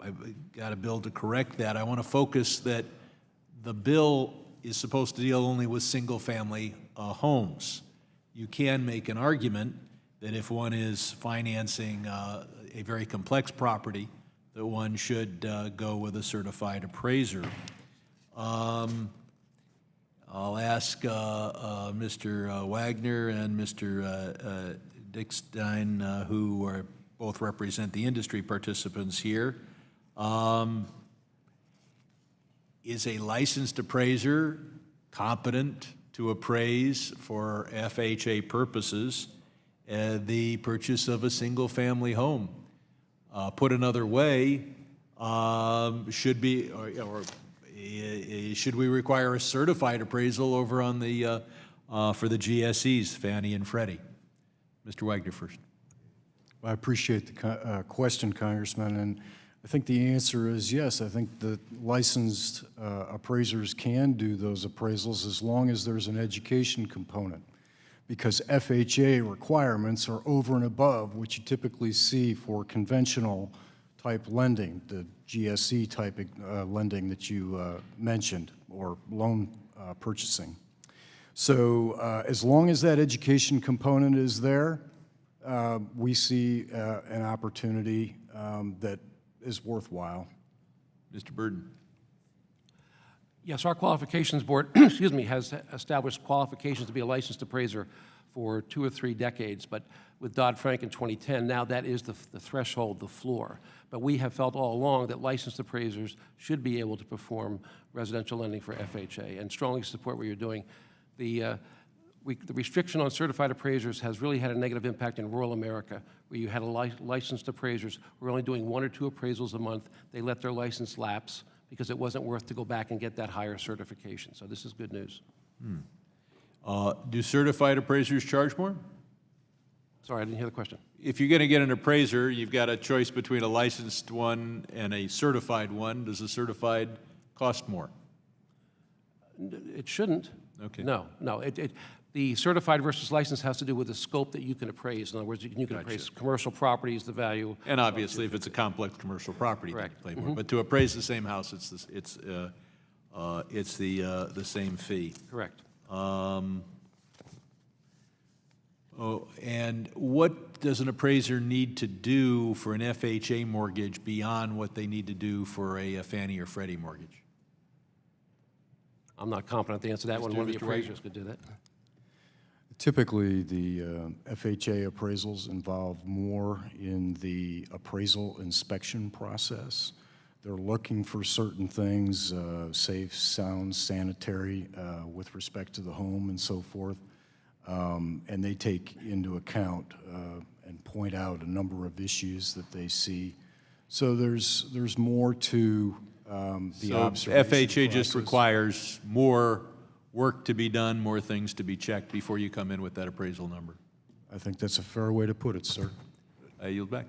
I've got a bill to correct that. I want to focus that the bill is supposed to deal only with single-family homes. You can make an argument that if one is financing a very complex property, that one should go with a certified appraiser. I'll ask Mr. Wagner and Mr. DICKSTEIN, who both represent the industry participants here. Is a licensed appraiser competent to appraise for FHA purposes the purchase of a single-family home? Put another way, should we require a certified appraisal over on the for the GSEs, Fannie and Freddie? Mr. Wagner first. I appreciate the question, Congressman, and I think the answer is yes. I think that licensed appraisers can do those appraisals as long as there's an education component, because FHA requirements are over and above what you typically see for conventional type lending, the GSE type lending that you mentioned, or loan purchasing. So as long as that education component is there, we see an opportunity that is worthwhile. Mr. Burden. Yes, our qualifications board, excuse me, has established qualifications to be a licensed appraiser for 2 or 3 decades, but with Dodd-Frank in 2010, now that is the threshold, the floor. But we have felt all along that licensed appraisers should be able to perform residential lending for FHA, and strongly support what you're doing. The restriction on certified appraisers has really had a negative impact in rural America, where you had licensed appraisers who were only doing 1 or 2 appraisals a month. They let their license lapse because it wasn't worth to go back and get that higher certification. So this is good news. Do certified appraisers charge more? Sorry, I didn't hear the question. If you're going to get an appraiser, you've got a choice between a licensed one and a certified one. Does a certified cost more? It shouldn't. Okay. No. The certified versus licensed has to do with the scope that you can appraise. In other words, you can appraise commercial properties, the value. And obviously, if it's a complex commercial property, Correct. you can pay more. But to appraise the same house, it's the same fee. Correct. And what does an appraiser need to do for an FHA mortgage beyond what they need to do for a Fannie or Freddie mortgage? I'm not competent to answer that one. One of the Mr. Wagner. appraisers could do that. Typically, the FHA appraisals involve more in the appraisal inspection process. They're looking for certain things, safe, sound, sanitary, with respect to the home and so forth. And they take into account and point out a number of issues that they see. So there's more to the observation FHA just process. requires more work to be done, more things to be checked before you come in with that appraisal number. I think that's a fair way to put it, sir. I yield back.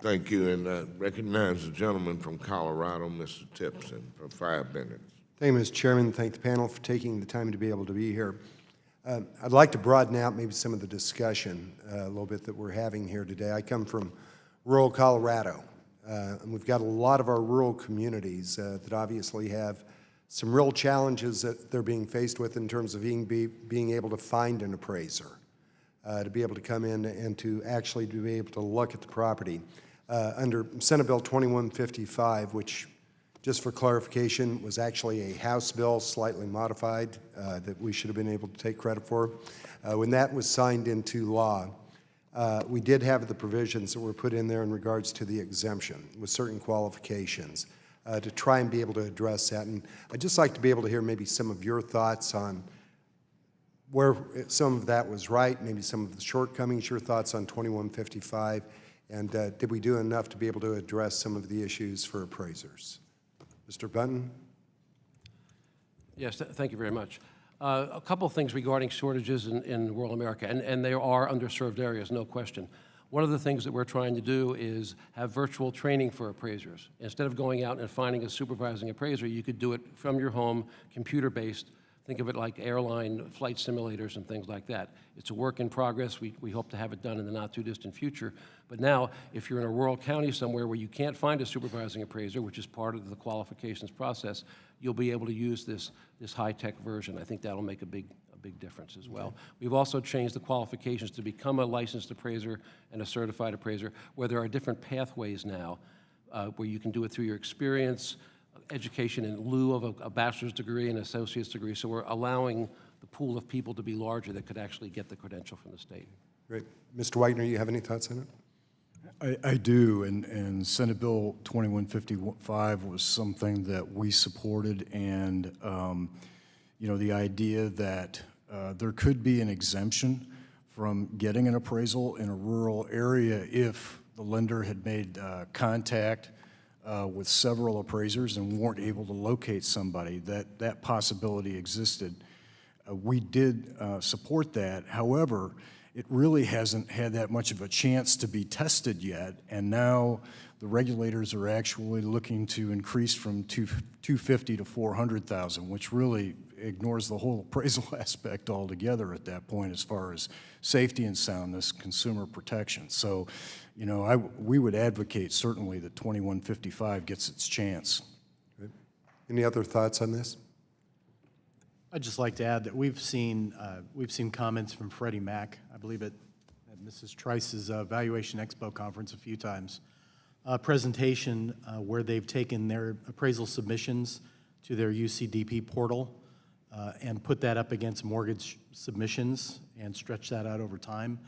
Thank you, and recognize the gentleman from Colorado, Mr. Tipson, for 5 minutes. Thank you, Mr. Chairman. Thank the panel for taking the time to be able to be here. I'd like to broaden out maybe some of the discussion a little bit that we're having here today. I come from rural Colorado, and we've got a lot of our rural communities that obviously have some real challenges that they're being faced with in terms of being able to find an appraiser, to be able to come in and to actually be able to look at the property. Under Senate Bill 2155, which, just for clarification, was actually a House bill slightly modified that we should have been able to take credit for. When that was signed into law, we did have the provisions that were put in there in regards to the exemption with certain qualifications to try and be able to address that. And I'd just like to be able to hear maybe some of your thoughts on where some of that was right, maybe some of the shortcomings, your thoughts on 2155, and did we do enough to be able to address some of the issues for appraisers? Mr. Bunton? Yes, thank you very much. A couple of things regarding shortages in rural America, and there are underserved areas, no question. One of the things that we're trying to do is have virtual training for appraisers. Instead of going out and finding a supervising appraiser, you could do it from your home, computer-based. Think of it like airline flight simulators and things like that. It's a work in progress. We hope to have it done in the not-too-distant future. But now, if you're in a rural county somewhere where you can't find a supervising appraiser, which is part of the qualifications process, you'll be able to use this high-tech version. I think that'll make a big difference as well. We've also changed the qualifications to become a licensed appraiser and a certified appraiser, where there are different pathways now where you can do it through your experience, education in lieu of a bachelor's degree and associate's degree. So we're allowing the pool of people to be larger that could actually get the credential from the state. Great. Mr. Wagner, you have any thoughts on it? I do, and Senate Bill 2155 was something that we supported, and you know, the idea that there could be an exemption from getting an appraisal in a rural area if the lender had made contact with several appraisers and weren't able to locate somebody, that possibility existed. We did support that. However, it really hasn't had that much of a chance to be tested yet, and now the regulators are actually looking to increase from 250 to 400,000, which really ignores the whole appraisal aspect altogether at that point as far as safety and soundness, consumer protection. So, you know, we would advocate certainly that 2155 gets its chance. Any other thoughts on this? I'd just like to add that we've seen comments from Freddie Mac, I believe at Mrs. Trice's Valuation Expo conference a few times, a presentation where they've taken their appraisal submissions to their UCDP portal and put that up against mortgage submissions and stretch that out over time.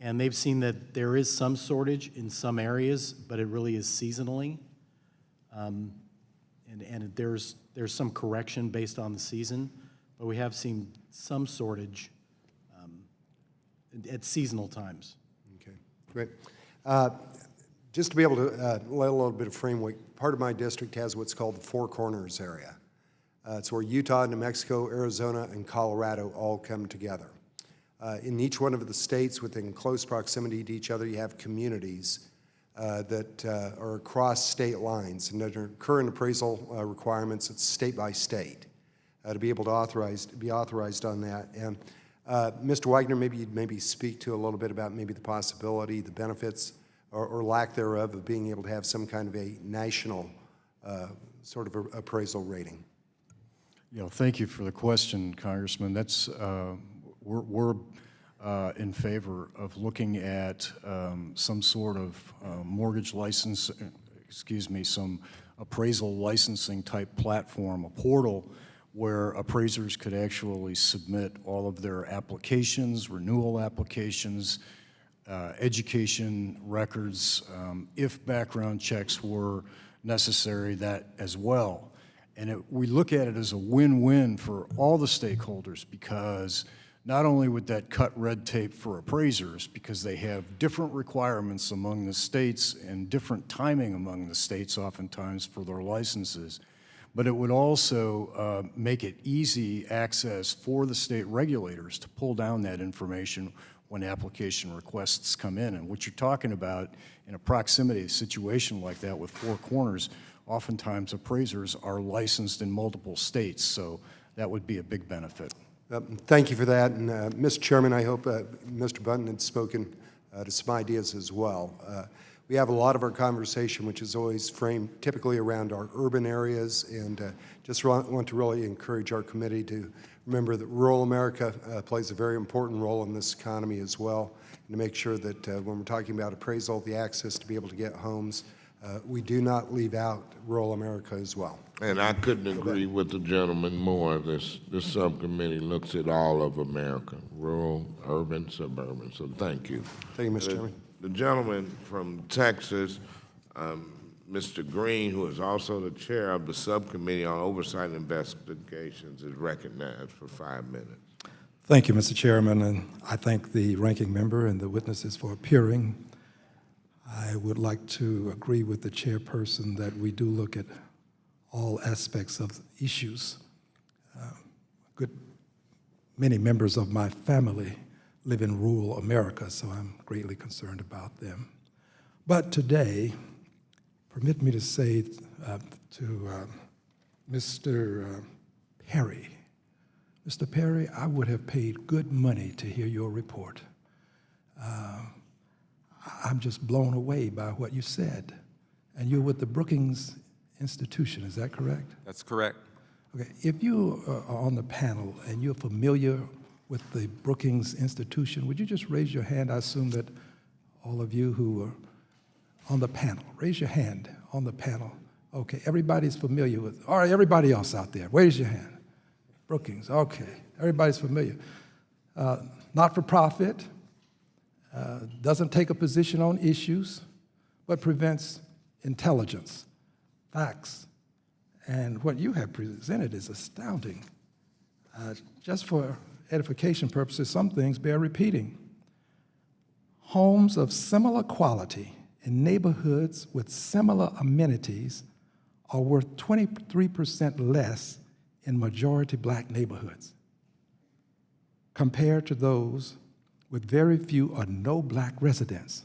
And they've seen that there is some shortage in some areas, but it really is seasonally. And there's some correction based on the season, but we have seen some shortage at seasonal times. Okay, great. Just to be able to lay a little bit of framework, part of my district has what's called the Four Corners area. It's where Utah, New Mexico, Arizona, and Colorado all come together. In each one of the states within close proximity to each other, you have communities that are across state lines, and under current appraisal requirements, it's state by state to be able to be authorized on that. And Mr. Wagner, maybe you'd speak to a little bit about maybe the possibility, the benefits, or lack thereof of being able to have some kind of a national sort of appraisal rating. You know, thank you for the question, Congressman. That's we're in favor of looking at some sort of mortgage license, some appraisal licensing type platform, a portal where appraisers could actually submit all of their applications, renewal applications, education records, if background checks were necessary, that as well. And we look at it as a win-win for all the stakeholders, because not only would that cut red tape for appraisers, because they have different requirements among the states and different timing among the states oftentimes for their licenses, but it would also make it easy access for the state regulators to pull down that information when application requests come in. And what you're talking about in a proximity situation like that with Four Corners, oftentimes appraisers are licensed in multiple states, so that would be a big benefit. Thank you for that. And Mr. Chairman, I hope Mr. Bunton had spoken to some ideas as well. We have a lot of our conversation, which is always framed typically around our urban areas, and just want to really encourage our committee to remember that rural America plays a very important role in this economy as well, and to make sure that when we're talking about appraisal, the access to be able to get homes, we do not leave out rural America as well. And I couldn't agree with the gentleman more. This subcommittee looks at all of America, rural, urban, suburban, so thank you. Thank you, Mr. Chairman. The gentleman from Texas, Mr. Green, who is also the chair of the Subcommittee on Oversight and Investigations, is recognized for 5 minutes. Thank you, Mr. Chairman, and I thank the ranking member and the witnesses for appearing. I would like to agree with the chairperson that we do look at all aspects of issues. Many members of my family live in rural America, so I'm greatly concerned about them. But today, permit me to say to Mr. Perry, Mr. Perry, I would have paid good money to hear your report. I'm just blown away by what you said. And you're with the Brookings Institution, is that correct? That's correct. Okay, if you are on the panel and you're familiar with the Brookings Institution, would you just raise your hand? I assume that all of you who are on the panel, raise your hand on the panel. Okay, everybody's familiar with, all right, everybody else out there, raise your hand. Brookings, okay, everybody's familiar. Not-for-profit, doesn't take a position on issues, but prevents intelligence, facts, and what you have presented is astounding. Just for edification purposes, some things bear repeating. Homes of similar quality in neighborhoods with similar amenities are worth 23% less in majority black neighborhoods compared to those with very few or no black residents.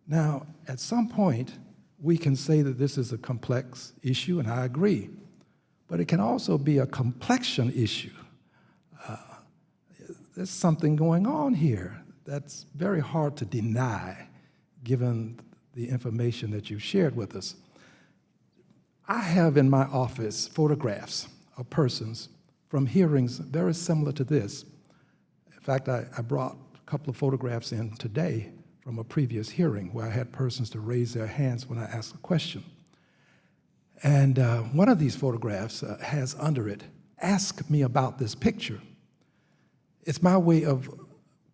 Now, at some point, we can say that this is a complex issue, and I agree, but it can also be a complexion issue. There's something going on here that's very hard to deny, given the information that you've shared with us. I have in my office photographs of persons from hearings very similar to this. In fact, I brought a couple of photographs in today from a previous hearing where I had persons to raise their hands when I asked a question. And one of these photographs has under it, "Ask me about this picture." It's my way of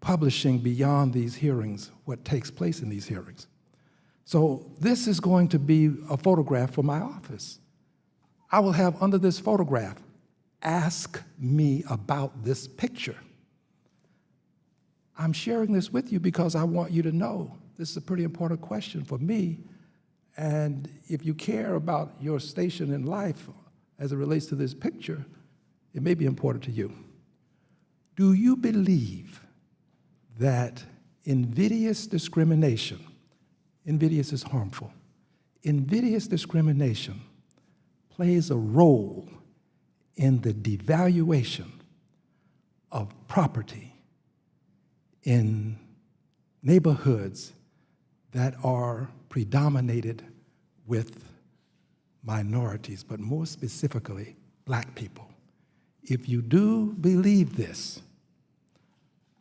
publishing beyond these hearings what takes place in these hearings. So this is going to be a photograph for my office. I will have under this photograph, "Ask me about this picture." I'm sharing this with you because I want you to know this is a pretty important question for me. And if you care about your station in life as it relates to this picture, it may be important to you. Do you believe that invidious discrimination, invidious is harmful, invidious discrimination plays a role in the devaluation of property in neighborhoods that are predominated with minorities, but more specifically, black people? If you do believe this,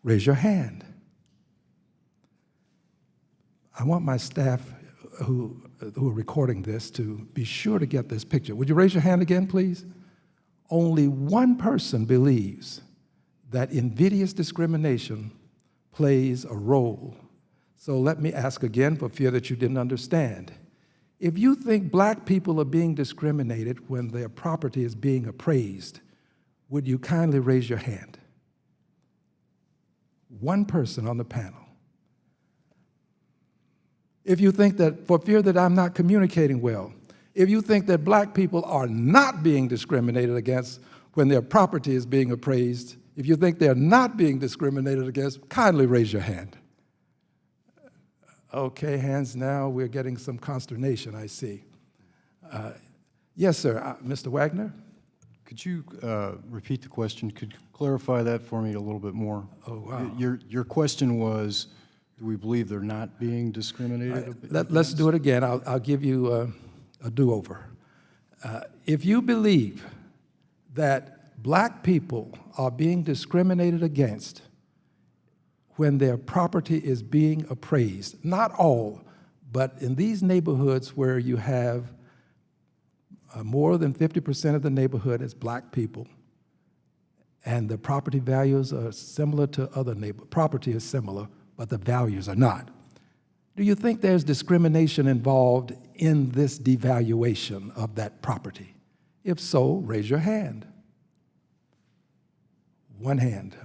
raise your hand. I want my staff who are recording this to be sure to get this picture. Would you raise your hand again, please? Only one person believes that invidious discrimination plays a role. So let me ask again for fear that you didn't understand. If you think black people are being discriminated when their property is being appraised, would you kindly raise your hand? One person on the panel. If you think that, for fear that I'm not communicating well, if you think that black people are not being discriminated against when their property is being appraised, if you think they're not being discriminated against, kindly raise your hand. Okay, hands now. We're getting some consternation, I see. Yes, sir. Mr. Wagner? Could you repeat the question? Could you clarify that for me a little bit more? Oh, wow. Your question was, do we believe they're not being discriminated against? Let's do it again. I'll give you a do-over. If you believe that black people are being discriminated against when their property is being appraised, not all, but in these neighborhoods where you have more than 50% of the neighborhood is black people, and the property values are similar to other neighborhoods. Property is similar, but the values are not. Do you think there's discrimination involved in this devaluation of that property? If so, raise your hand. One hand.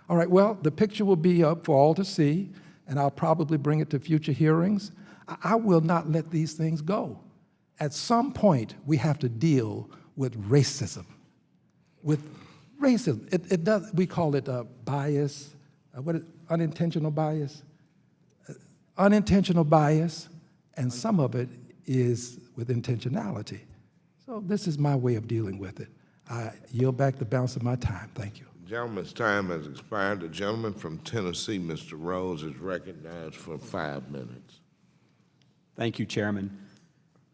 All right, well, the picture will be up for all to see, and I'll probably bring it to future hearings. I will not let these things go. At some point, we have to deal with racism. With racism, it does. We call it a bias. Unintentional bias? Unintentional bias, and some of it is with intentionality. So this is my way of dealing with it. I yield back the balance of my time. Thank you. The gentleman's time has expired. The gentleman from Tennessee, Mr. Rose, is recognized for 5 minutes. Thank you, Chairman.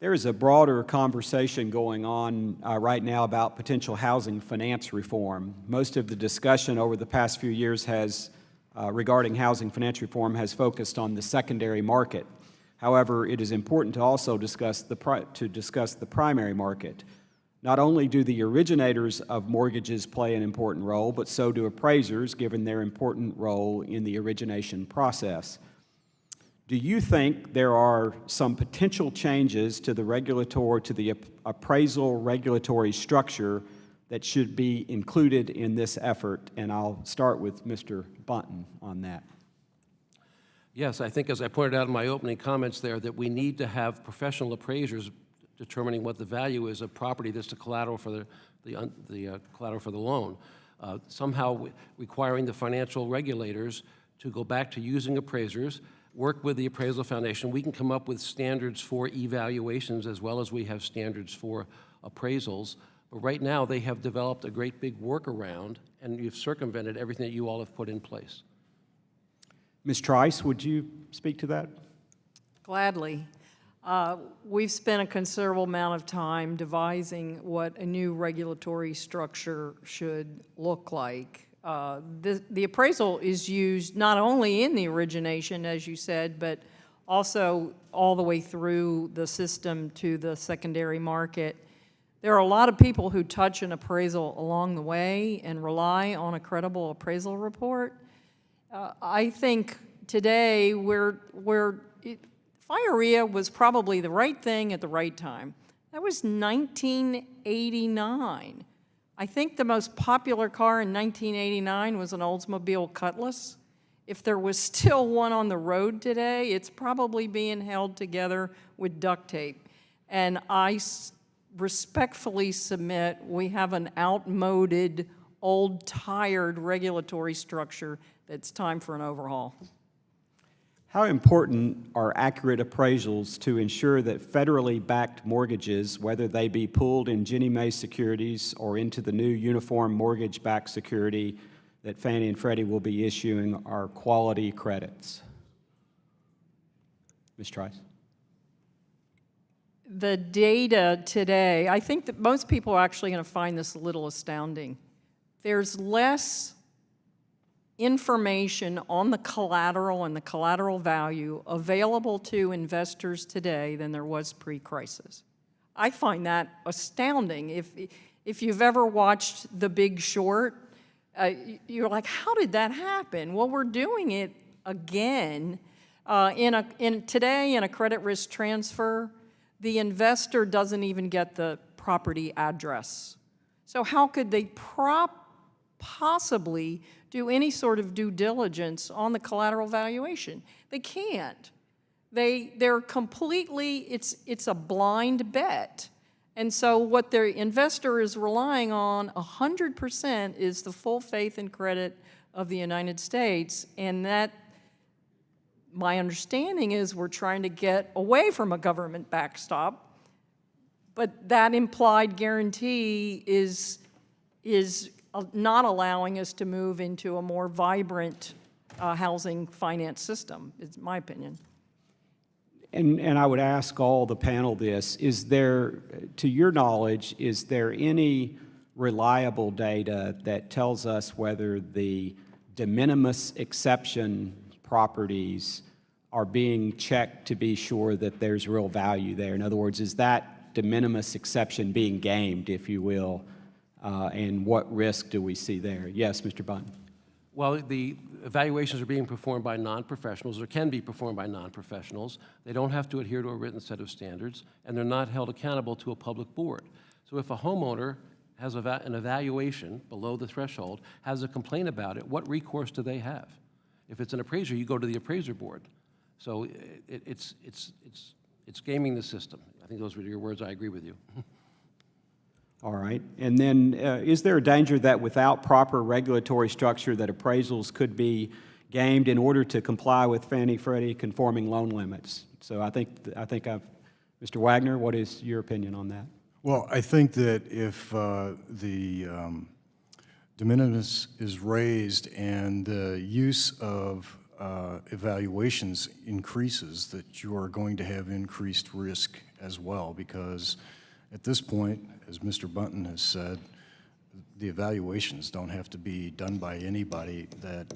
There is a broader conversation going on right now about potential housing finance reform. Most of the discussion over the past few years regarding housing finance reform has focused on the secondary market. However, it is important to also discuss the primary market. Not only do the originators of mortgages play an important role, but so do appraisers, given their important role in the origination process. Do you think there are some potential changes to the appraisal regulatory structure that should be included in this effort? And I'll start with Mr. Bunton on that. Yes, I think as I pointed out in my opening comments there, that we need to have professional appraisers determining what the value is of property that's the collateral for the collateral for the loan. somehow requiring the financial regulators to go back to using appraisers, work with the Appraisal Foundation. We can come up with standards for evaluations as well as we have standards for appraisals. But right now, they have developed a great big workaround, and you've circumvented everything that you all have put in place. Ms. Trice, would you speak to that? Gladly. We've spent a considerable amount of time devising what a new regulatory structure should look like. The appraisal is used not only in the origination, as you said, but also all the way through the system to the secondary market. There are a lot of people who touch an appraisal along the way and rely on a credible appraisal report. I think today FIREA was probably the right thing at the right time. That was 1989. I think the most popular car in 1989 was an Oldsmobile Cutlass. If there was still one on the road today, it's probably being held together with duct tape. And I respectfully submit we have an outmoded, old, tired regulatory structure that's time for an overhaul. How important are accurate appraisals to ensure that federally backed mortgages, whether they be pooled in Ginnie Mae securities or into the new uniform mortgage-backed security that Fannie and Freddie will be issuing, are quality credits? Ms. Trice? The data today, I think that most people are actually going to find this a little astounding. There's less information on the collateral and the collateral value available to investors today than there was pre-crisis. I find that astounding. If you've ever watched The Big Short, you're like, how did that happen? Well, we're doing it again. Today in a credit risk transfer, the investor doesn't even get the property address. So how could they possibly do any sort of due diligence on the collateral valuation? They can't. They're completely, it's a blind bet. And so what the investor is relying on 100% is the full faith and credit of the United States. And that, my understanding is, we're trying to get away from a government backstop. But that implied guarantee is not allowing us to move into a more vibrant housing finance system, is my opinion. And I would ask all the panel this, is there, to your knowledge, is there any reliable data that tells us whether the de minimis exception properties are being checked to be sure that there's real value there? In other words, is that de minimis exception being gamed, if you will? And what risk do we see there? Yes, Mr. Bunn. Well, the evaluations are being performed by non-professionals, or can be performed by non-professionals. They don't have to adhere to a written set of standards, and they're not held accountable to a public board. So if a homeowner has an evaluation below the threshold, has a complaint about it, what recourse do they have? If it's an appraiser, you go to the appraiser board. So it's gaming the system. I think those were your words. I agree with you. All right. And then is there a danger that without proper regulatory structure that appraisals could be gamed in order to comply with Fannie Freddie conforming loan limits? So I think Mr. Wagner, what is your opinion on that? Well, I think that if the de minimis is raised and the use of evaluations increases, that you are going to have increased risk as well, because at this point, as Mr. Bunton has said, the evaluations don't have to be done by anybody that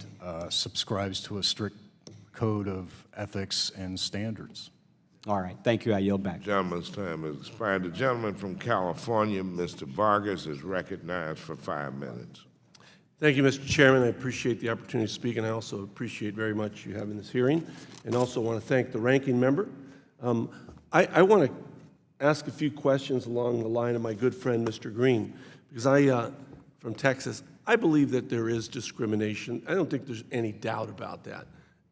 subscribes to a strict code of ethics and standards. All right. Thank you. I yield back. Gentleman's time has expired. The gentleman from California, Mr. Vargas, is recognized for 5 minutes. Thank you, Mr. Chairman. I appreciate the opportunity to speak, and I also appreciate very much you having this hearing, and also want to thank the ranking member. I want to ask a few questions along the line of my good friend, Mr. Green, because from Texas, I believe that there is discrimination. I don't think there's any doubt about that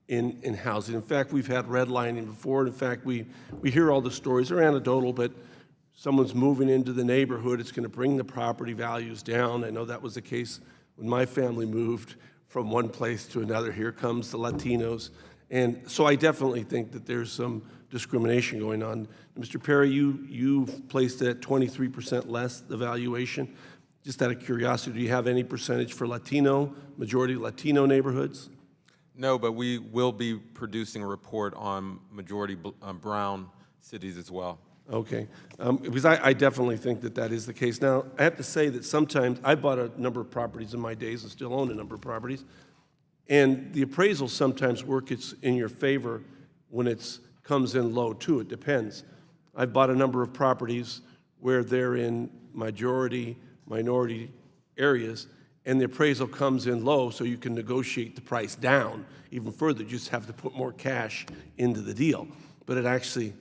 in housing. In fact, we've had redlining before. In fact, we hear all the stories. They're anecdotal, but someone's moving into the neighborhood. It's going to bring the property values down. I know that was the case When my family moved from one place to another, here comes the Latinos. And so I definitely think that there's some discrimination going on. Mr. Perry, you've placed it at 23% less, the valuation. Just out of curiosity, do you have any percentage for Latino, majority Latino neighborhoods? No, but we will be producing a report on majority brown cities as well. Okay, because I definitely think that that is the case. Now, I have to say that sometimes, I've bought a number of properties in my days and still own a number of properties, and the appraisals sometimes work in your favor when it comes in low too. It depends. I've bought a number of properties where they're in majority, minority areas, and the appraisal comes in low, so you can negotiate the price down even further. You just have to put more cash into the deal. But it actually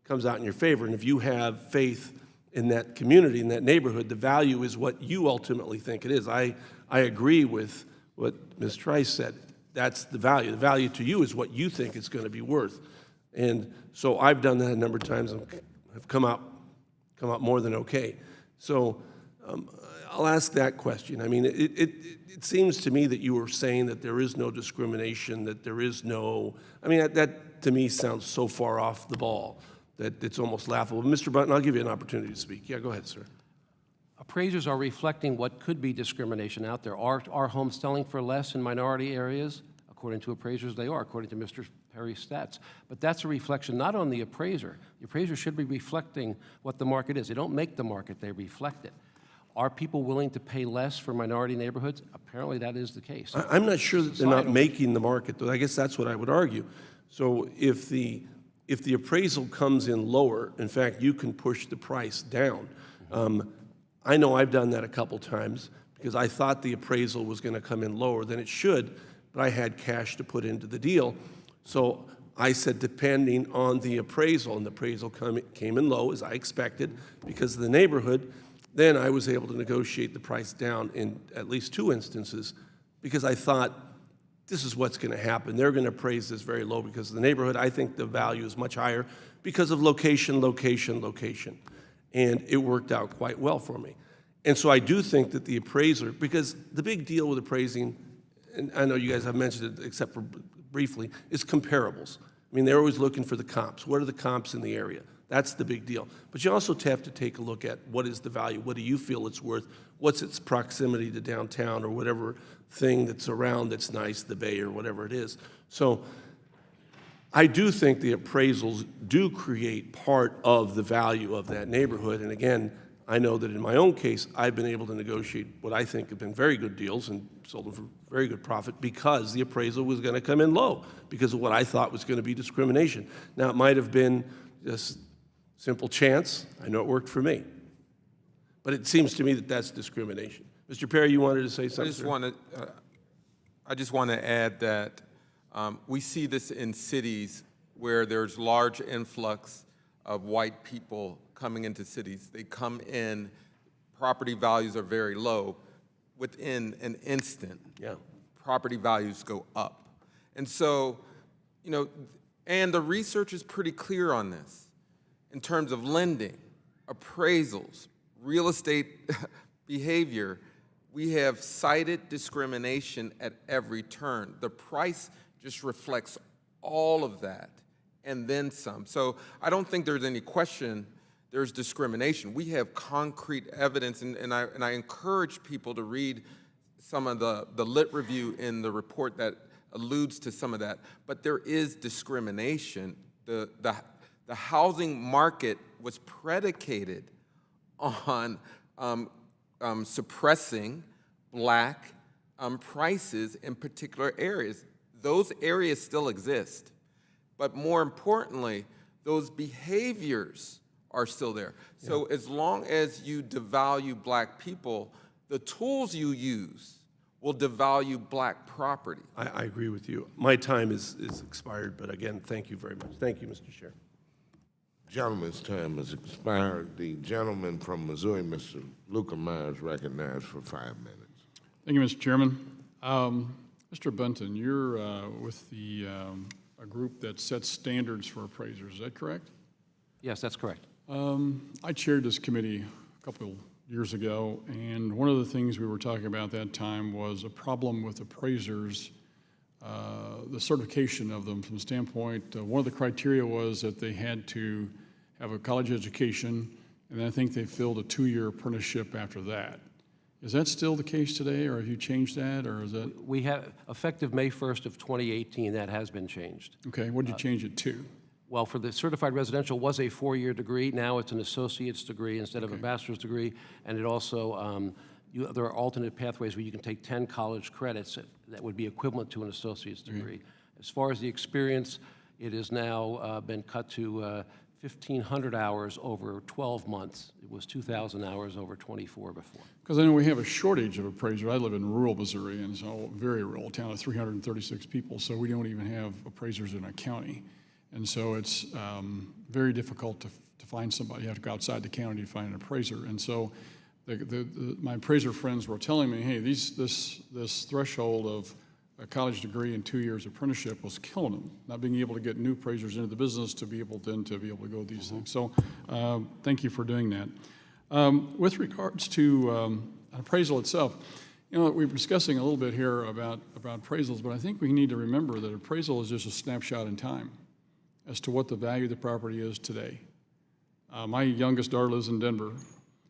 comes out in your favor. And if you have faith in that community, in that neighborhood, the value is what you ultimately think it is. I agree with what Ms. Trice said. That's the value. The value to you is what you think it's going to be worth. And so I've done that a number of times and have come out more than okay. So I'll ask that question. I mean, it seems to me that you were saying that there is no discrimination, that there is no, I mean, that to me sounds so far off the ball that it's almost laughable. Mr. Bunton, I'll give you an opportunity to speak. Yeah, go ahead, sir. Appraisers are reflecting what could be discrimination out there. Are homes selling for less in minority areas? According to appraisers, they are, according to Mr. Perry's stats. But that's a reflection not on the appraiser. The appraiser should be reflecting what the market is. They don't make the market, they reflect it. Are people willing to pay less for minority neighborhoods? Apparently that is the case. I'm not sure that they're not making the market, though. I guess that's what I would argue. So if the appraisal comes in lower, in fact, you can push the price down. I know I've done that a couple times because I thought the appraisal was going to come in lower than it should, but I had cash to put into the deal. So I said, depending on the appraisal, and the appraisal came in low, as I expected, because of the neighborhood, then I was able to negotiate the price down in at least 2 instances because I thought, this is what's going to happen. They're going to appraise this very low because of the neighborhood. I think the value is much higher because of location, location, location. And it worked out quite well for me. And so I do think that the appraiser, because the big deal with appraising, and I know you guys have mentioned it except for briefly, is comparables. I mean, they're always looking for the comps. What are the comps in the area? That's the big deal. But you also have to take a look at what is the value, what do you feel it's worth, what's its proximity to downtown or whatever thing that's around that's nice, the Bay or whatever it is. So I do think the appraisals do create part of the value of that neighborhood. And again, I know that in my own case, I've been able to negotiate what I think have been very good deals and sold them for very good profit because the appraisal was going to come in low because of what I thought was going to be discrimination. Now, it might have been just simple chance. I know it worked for me. But it seems to me that that's discrimination. Mr. Perry, you wanted to say something? I just want to add that we see this in cities where there's large influx of white people coming into cities. They come in, property values are very low. Within an instant, property values go up. And so, you know, and the research is pretty clear on this in terms of lending, appraisals, real estate behavior. We have cited discrimination at every turn. The price just reflects all of that and then some. So I don't think there's any question there's discrimination. We have concrete evidence, and I encourage people to read some of the lit review in the report that alludes to some of that. But there is discrimination. The housing market was predicated on suppressing black prices in particular areas. Those areas still exist. But more importantly, those behaviors are still there. So as long as you devalue black people, the tools you use will devalue black property. I agree with you. My time is expired, but again, thank you very much. Thank you, Mr. Chair. Gentleman's time has expired. The gentleman from Missouri, Mr. Luca Myers, recognized for 5 minutes. Thank you, Mr. Chairman. Mr. Bunton, you're with a group that sets standards for appraisers. Is that correct? Yes, that's correct. I chaired this committee a couple years ago, and one of the things we were talking about that time was a problem with appraisers, the certification of them from the standpoint, one of the criteria was that they had to have a college education, and I think they filled a 2-year apprenticeship after that. Is that still the case today, or have you changed that, or is that? We have, effective May 1st of 2018, that has been changed. Okay, what did you change it to? Well, for the certified residential was a 4-year degree. Now it's an associate's degree instead of a bachelor's degree. And it also, there are alternate pathways where you can take 10 college credits that would be equivalent to an associate's degree. As far as the experience, it has now been cut to 1,500 hours over 12 months. It was 2,000 hours over 24 before. Because I know we have a shortage of appraisers. I live in rural Missouri, and it's a very rural town of 336 people, so we don't even have appraisers in our county. And so it's very difficult to find somebody. You have to go outside the county to find an appraiser. And so my appraiser friends were telling me, hey, this threshold of a college degree and 2 years apprenticeship was killing them, not being able to get new appraisers into the business to be able to go these things. So thank you for doing that. With regards to appraisal itself, you know, we were discussing a little bit here about appraisals, but I think we need to remember that appraisal is just a snapshot in time as to what the value of the property is today. My youngest daughter lives in Denver,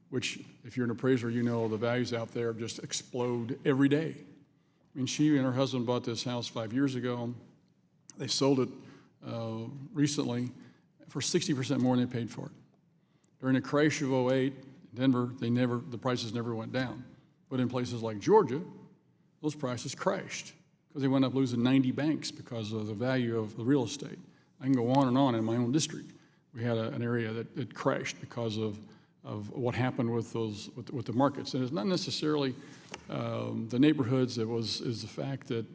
which, if you're an appraiser, you know the values out there just explode every day. I mean, she and her husband bought this house 5 years ago. They sold it recently for 60% more than they paid for it. During the crash of '08, Denver, the prices never went down. But in places like Georgia, those prices crashed because they wound up losing 90 banks because of the value of the real estate. I can go on and on in my own district. We had an area that crashed because of what happened with the markets. And it's not necessarily the neighborhoods. Is the fact that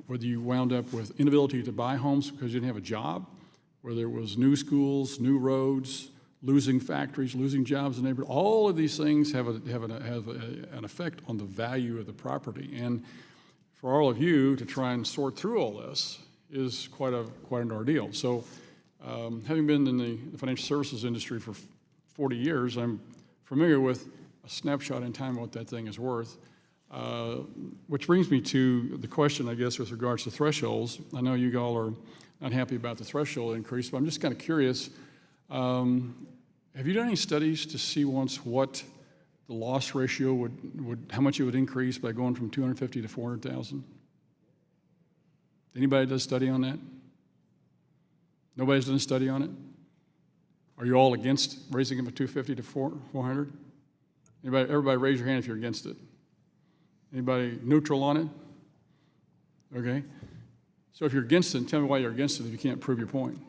whether you wound up with inability to buy homes because you didn't have a job, whether it was new schools, new roads, losing factories, losing jobs in the neighborhood, all of these things have an effect on the value of the property. And for all of you to try and sort through all this is quite an ordeal. So having been in the financial services industry for 40 years, I'm familiar with a snapshot in time of what that thing is worth, which brings me to the question, I guess, with regards to thresholds. I know you all are not happy about the threshold increase, but I'm just kind of curious, have you done any studies to see once what the loss ratio would how much it would increase by going from 250 to 400,000? Anybody does a study on that? Nobody's done a study on it? Are you all against raising it from 250 to 400? Everybody raise your hand if you're against it. Anybody neutral on it? Okay. So if you're against it, tell me why you're against it if you can't prove your point.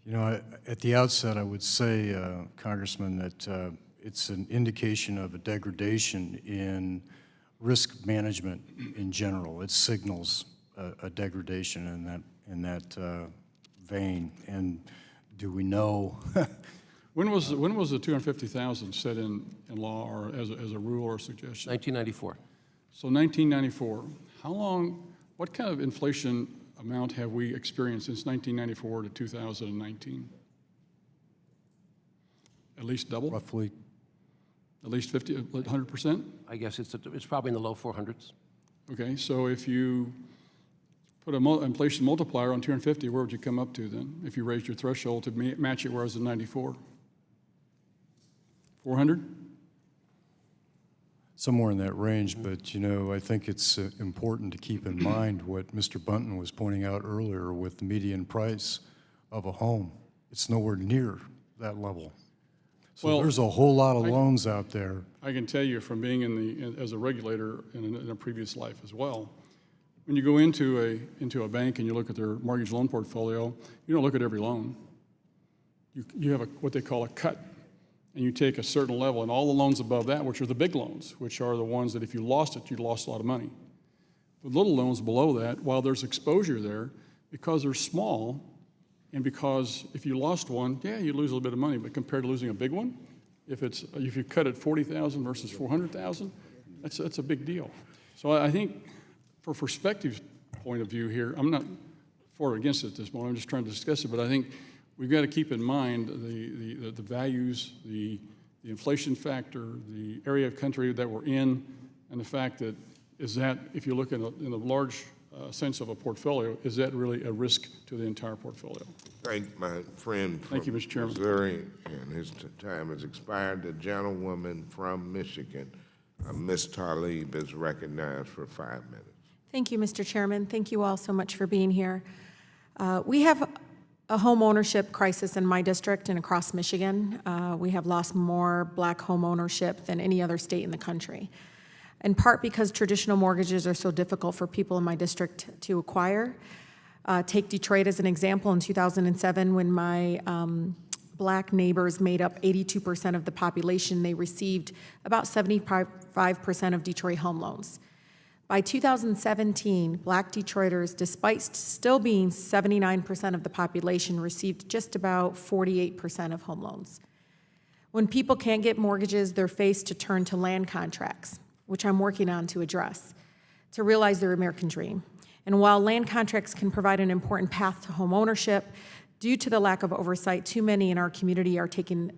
You know, at the outset, I would say, Congressman, that it's an indication of a degradation in risk management in general. It signals a degradation in that vein. And do we know? When was the 250,000 set in law or as a rule or suggestion? 1994. So 1994. How long? What kind of inflation amount have we experienced since 1994 to 2019? At least double? Roughly. At least 50, 100%? I guess it's probably in the low 400s. Okay, so if you put an inflation multiplier on 250, where would you come up to then if you raised your threshold to match it where it was in 94? 400? Somewhere in that range, but you know, I think it's important to keep in mind what Mr. Bunton was pointing out earlier with the median price of a home. It's nowhere near that level. So Well, there's a whole lot of loans out there. I can tell you from being as a regulator in a previous life as well, when you go into a bank and you look at their mortgage loan portfolio, you don't look at every loan. You have what they call a cut, and you take a certain level, and all the loans above that, which are the big loans, which are the ones that if you lost it, you lost a lot of money. The little loans below that, while there's exposure there, because they're small, and because if you lost one, yeah, you lose a little bit of money, but compared to losing a big one, if you cut it 40,000 versus 400,000, that's a big deal. So I think, for perspective point of view here, I'm not for or against it at this moment. I'm just trying to discuss it, but I think we've got to keep in mind the values, the the inflation factor, the area of country that we're in, and the fact that if you look in the large sense of a portfolio, is that really a risk to the entire portfolio? Thank my friend Thank you, from Mr. Chairman. Missouri, and his time has expired. The gentlewoman from Michigan, Ms. Tlaib, is recognized for 5 minutes. Thank you, Mr. Chairman. Thank you all so much for being here. We have a home ownership crisis in my district and across Michigan. We have lost more black home ownership than any other state in the country, in part because traditional mortgages are so difficult for people in my district to acquire. Take Detroit as an example. In 2007, when my black neighbors made up 82% of the population, they received about 75% of Detroit home loans. By 2017, black Detroiters, despite still being 79% of the population, received just about 48% of home loans. When people can't get mortgages, they're faced to turn to land contracts, which I'm working on to address, to realize their American dream. And while land contracts can provide an important path to home ownership, due to the lack of oversight, too many in our community are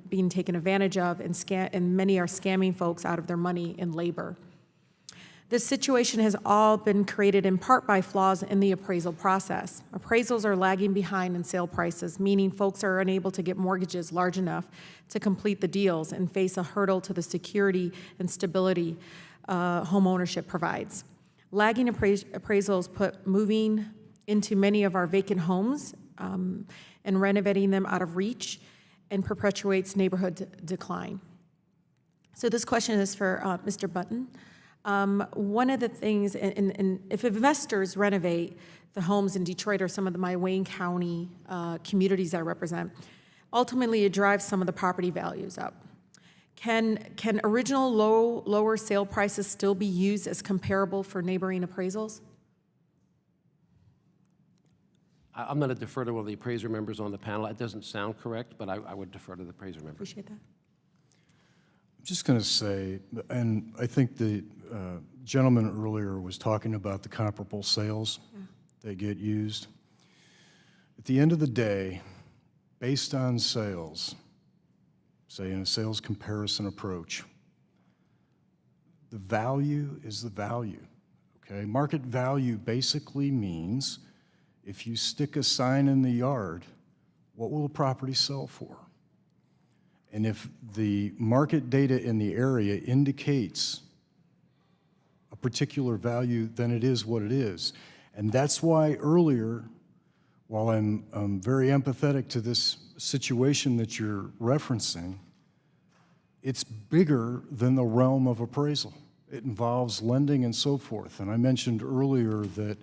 being taken advantage of, and many are scamming folks out of their money and labor. This situation has all been created in part by flaws in the appraisal process. Appraisals are lagging behind in sale prices, meaning folks are unable to get mortgages large enough to complete the deals and face a hurdle to the security and stability home ownership provides. Lagging appraisals put moving into many of our vacant homes and renovating them out of reach and perpetuates neighborhood decline. So this question is for Mr. Button. One of the things, and if investors renovate the homes in Detroit or some of my Wayne County communities I represent, ultimately it drives some of the property values up. Can original lower sale prices still be used as comparable for neighboring appraisals? I'm going to defer to one of the appraiser members on the panel. It doesn't sound correct, but I would defer to the appraiser member. Appreciate that. I'm just going to say, and I think the gentleman earlier was talking about the comparable sales that get used. At the end of the day, based on sales, say in a sales comparison approach, the value is the value, okay? Market value basically means if you stick a sign in the yard, what will a property sell for? And if the market data in the area indicates a particular value, then it is what it is. And that's why earlier, while I'm very empathetic to this situation that you're referencing, it's bigger than the realm of appraisal. It involves lending and so forth. And I mentioned earlier that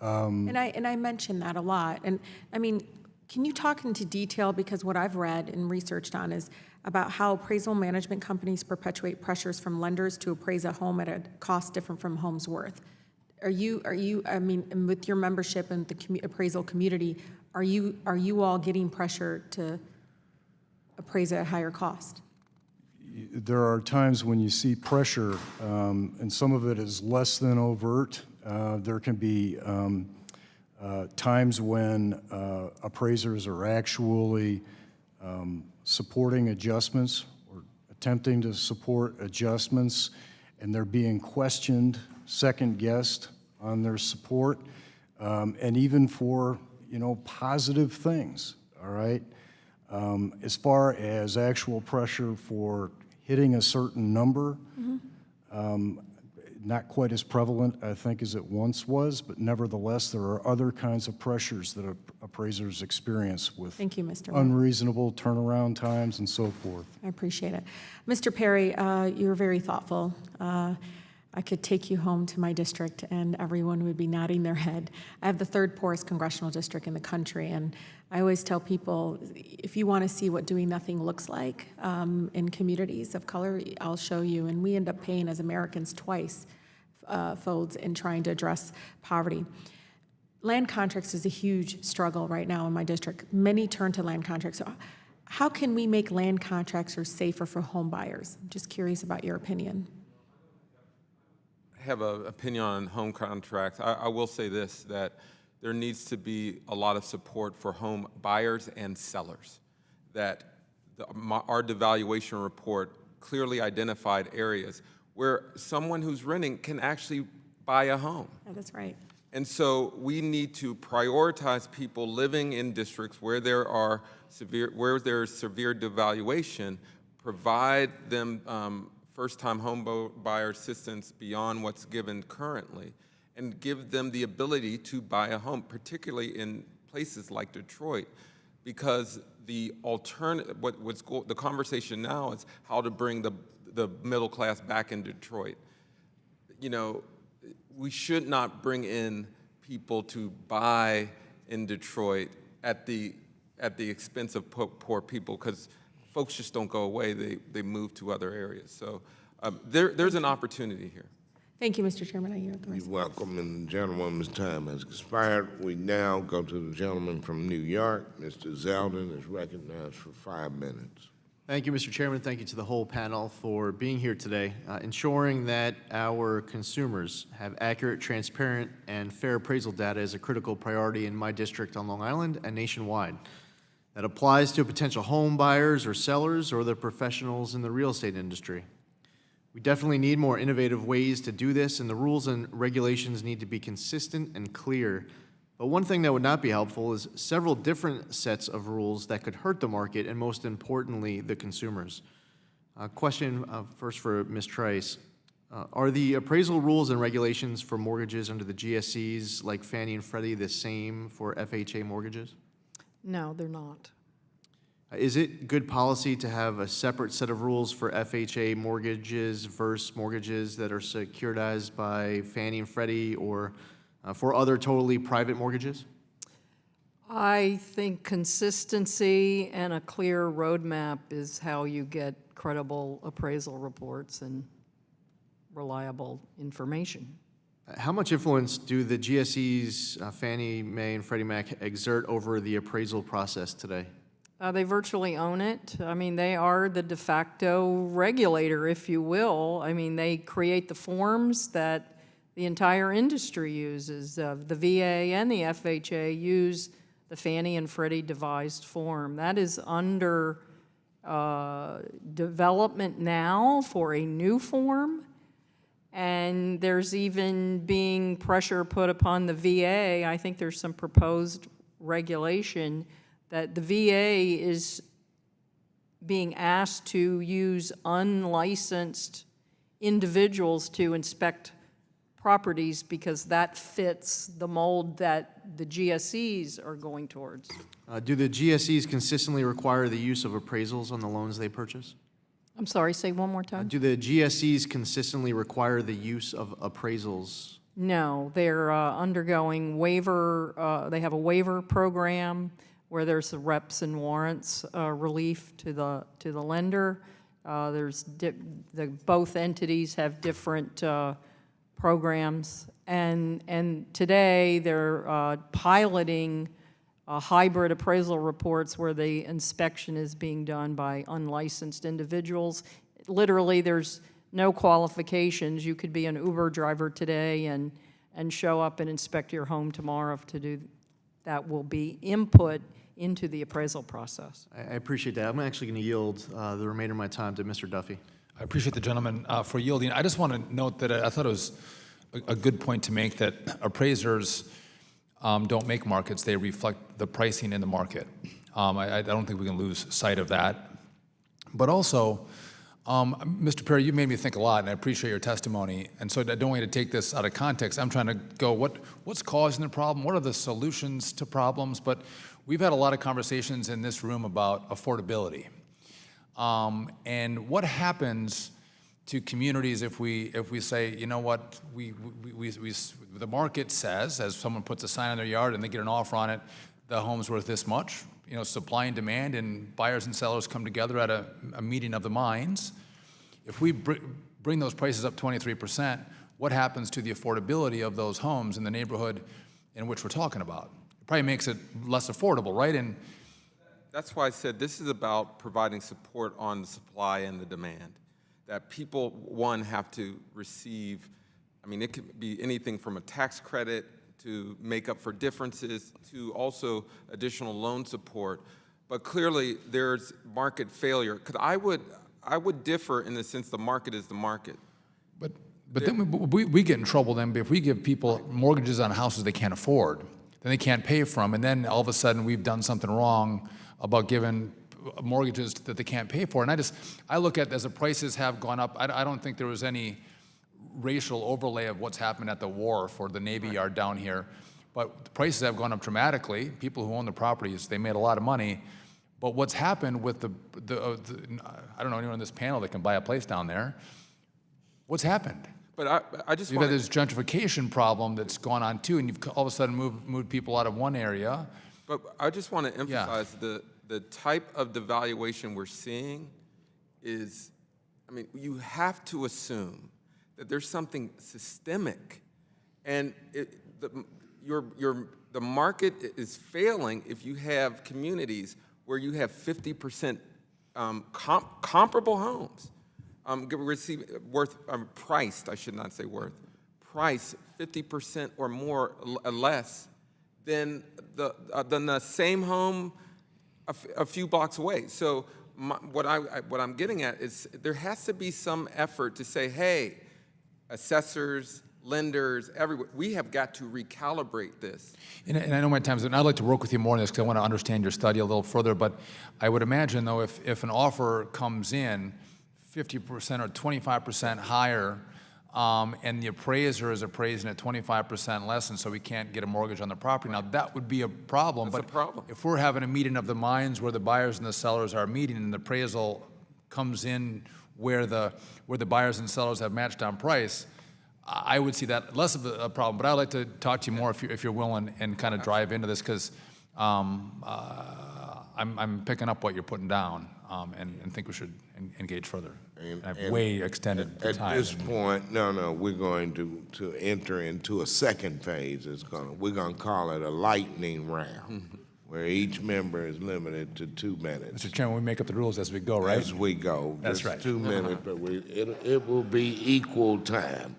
And I mentioned that a lot. And I mean, can you talk into detail, because what I've read and researched on is about how appraisal management companies perpetuate pressures from lenders to appraise a home at a cost different from home's worth. Are you, I mean, with your membership and the appraisal community, are you all getting pressure to appraise at a higher cost? there are times when you see pressure, and some of it is less than overt. There can be times when appraisers are actually supporting adjustments or attempting to support adjustments, and they're being questioned, second-guessed on their support, and even for, positive things, all right? As far as actual pressure for hitting a certain number, not quite as prevalent, I think, as it once was, but nevertheless, there are other kinds of pressures that appraisers experience with Thank you, Mr. Moore. unreasonable turnaround times and so forth. I appreciate it. Mr. Perry, you're very thoughtful. I could take you home to my district and everyone would be nodding their head. I have the third poorest congressional district in the country, and I always tell people, if you want to see what doing nothing looks like in communities of color, I'll show you. And we end up paying as Americans twice folds in trying to address poverty. Land contracts is a huge struggle right now in my district. Many turn to land contracts. So how can we make land contracts safer for home buyers? I'm just curious about your opinion. I have an opinion on home contracts. I will say this, that there needs to be a lot of support for home buyers and sellers, that our devaluation report clearly identified areas where someone who's renting can actually buy a home. That's right. And so we need to prioritize people living in districts where there's severe devaluation, provide them first-time home buyer assistance beyond what's given currently, and give them the ability to buy a home, particularly in places like Detroit, because the the conversation now is how to bring the middle class back in Detroit. You know, we should not bring in people to buy in Detroit at the expense of poor people, because folks just don't go away. They move to other areas. So there's an opportunity here. Thank you, Mr. Chairman. I yield the rest. You're welcome, and the gentlewoman's time has expired. We now go to the gentleman from New York. Mr. Zeldin is recognized for 5 minutes. Thank you, Mr. Chairman. Thank you to the whole panel for being here today. Ensuring that our consumers have accurate, transparent, and fair appraisal data is a critical priority in my district on Long Island and nationwide. That applies to potential home buyers or sellers or the professionals in the real estate industry. We definitely need more innovative ways to do this, and the rules and regulations need to be consistent and clear. But one thing that would not be helpful is several different sets of rules that could hurt the market and, most importantly, the consumers. Question first for Ms. Trice. Are the appraisal rules and regulations for mortgages under the GSEs like Fannie and Freddie the same for FHA mortgages? No, they're not. Is it good policy to have a separate set of rules for FHA mortgages versus mortgages that are securitized by Fannie and Freddie or for other totally private mortgages? I think consistency and a clear roadmap is how you get credible appraisal reports and reliable information. How much influence do the GSEs, Fannie Mae and Freddie Mac, exert over the appraisal process today? They virtually own it. I mean, they are the de facto regulator, if you will. I mean, they create the forms that the entire industry uses. The VA and the FHA use the Fannie and Freddie devised form. That is under development now for a new form. And there's even being pressure put upon the VA. I think there's some proposed regulation that the VA is being asked to use unlicensed individuals to inspect properties because that fits the mold that the GSEs are going towards. Do the GSEs consistently require the use of appraisals on the loans they purchase? I'm sorry, say one more time. Do the GSEs consistently require the use of appraisals? No, they're undergoing waiver, they have a waiver program where there's the reps and warrants relief to the lender. Both entities have different programs, and today they're piloting hybrid appraisal reports where the inspection is being done by unlicensed individuals. Literally, there's no qualifications. You could be an Uber driver today and show up and inspect your home tomorrow to do that. Will be input into the appraisal process. I appreciate that. I'm actually going to yield the remainder of my time to Mr. Duffy. I appreciate the gentleman for yielding. I just want to note that I thought it was a good point to make that appraisers don't make markets, they reflect the pricing in the market. I don't think we can lose sight of that. But also, Mr. Perry, you made me think a lot, and I appreciate your testimony. And so I don't want you to take this out of context. I'm trying to go, what's causing the problem? What are the solutions to problems? But we've had a lot of conversations in this room about affordability. And what happens to communities if we say, you know what, the market says, as someone puts a sign on their yard and they get an offer on it, the home's worth this much, you know, supply and demand, and buyers and sellers come together at a meeting of the minds. If we bring those prices up 23%, what happens to the affordability of those homes in the neighborhood in which we're talking about? It probably makes it less affordable, right? And that's why I said this is about providing support on the supply and the demand. That people, one, have to receive, I mean, it could be anything from a tax credit to make up for differences to also additional loan support. but clearly there's market failure. Because I would differ in the sense the market is the market. But then we get in trouble then if we give people mortgages on houses they can't afford, then they can't pay for them, and then all of a sudden we've done something wrong about giving mortgages that they can't pay for. And I look at as the prices have gone up, I don't think there was any racial overlay of what's happened at the wharf or the Navy Yard down here, but the prices have gone up dramatically. People who own the properties, they made a lot of money. But what's happened with I don't know anyone on this panel that can buy a place down there. What's happened? But I just You've want had this gentrification problem that's gone on too, and you've all of a sudden moved people out of one area. But I just want to emphasize the type of devaluation we're seeing is, I mean, you have to assume that there's something systemic, and the market is failing if you have communities where you have 50% comparable homes. Priced, I should not say worth, priced 50% or more less than the same home a few blocks away. So what I'm getting at is there has to be some effort to say, hey, assessors, lenders, everyone, we have got to recalibrate this. And I know my time's up, and I'd like to work with you more on this because I want to understand your study a little further, but I would imagine, though, if an offer comes in 50% or 25% higher, and the appraiser is appraising at 25% less, and so we can't get a mortgage on the property. Now, that would be a problem. That's a problem. If we're having a meeting of the minds where the buyers and the sellers are meeting, and the appraisal comes in where the buyers and sellers have matched on price, I would see that less of a problem. But I'd like to talk to you more if you're willing and kind of drive into this, because I'm picking up what you're putting down, and think we should engage further. I've way extended the time. At this point, no, we're going to enter into a second phase. We're going to call it a lightning round, where each member is limited to 2 minutes. Mr. Chairman, we make up the rules as we go, right? As we go. That's Just right. 2 minutes, but it will be equal time.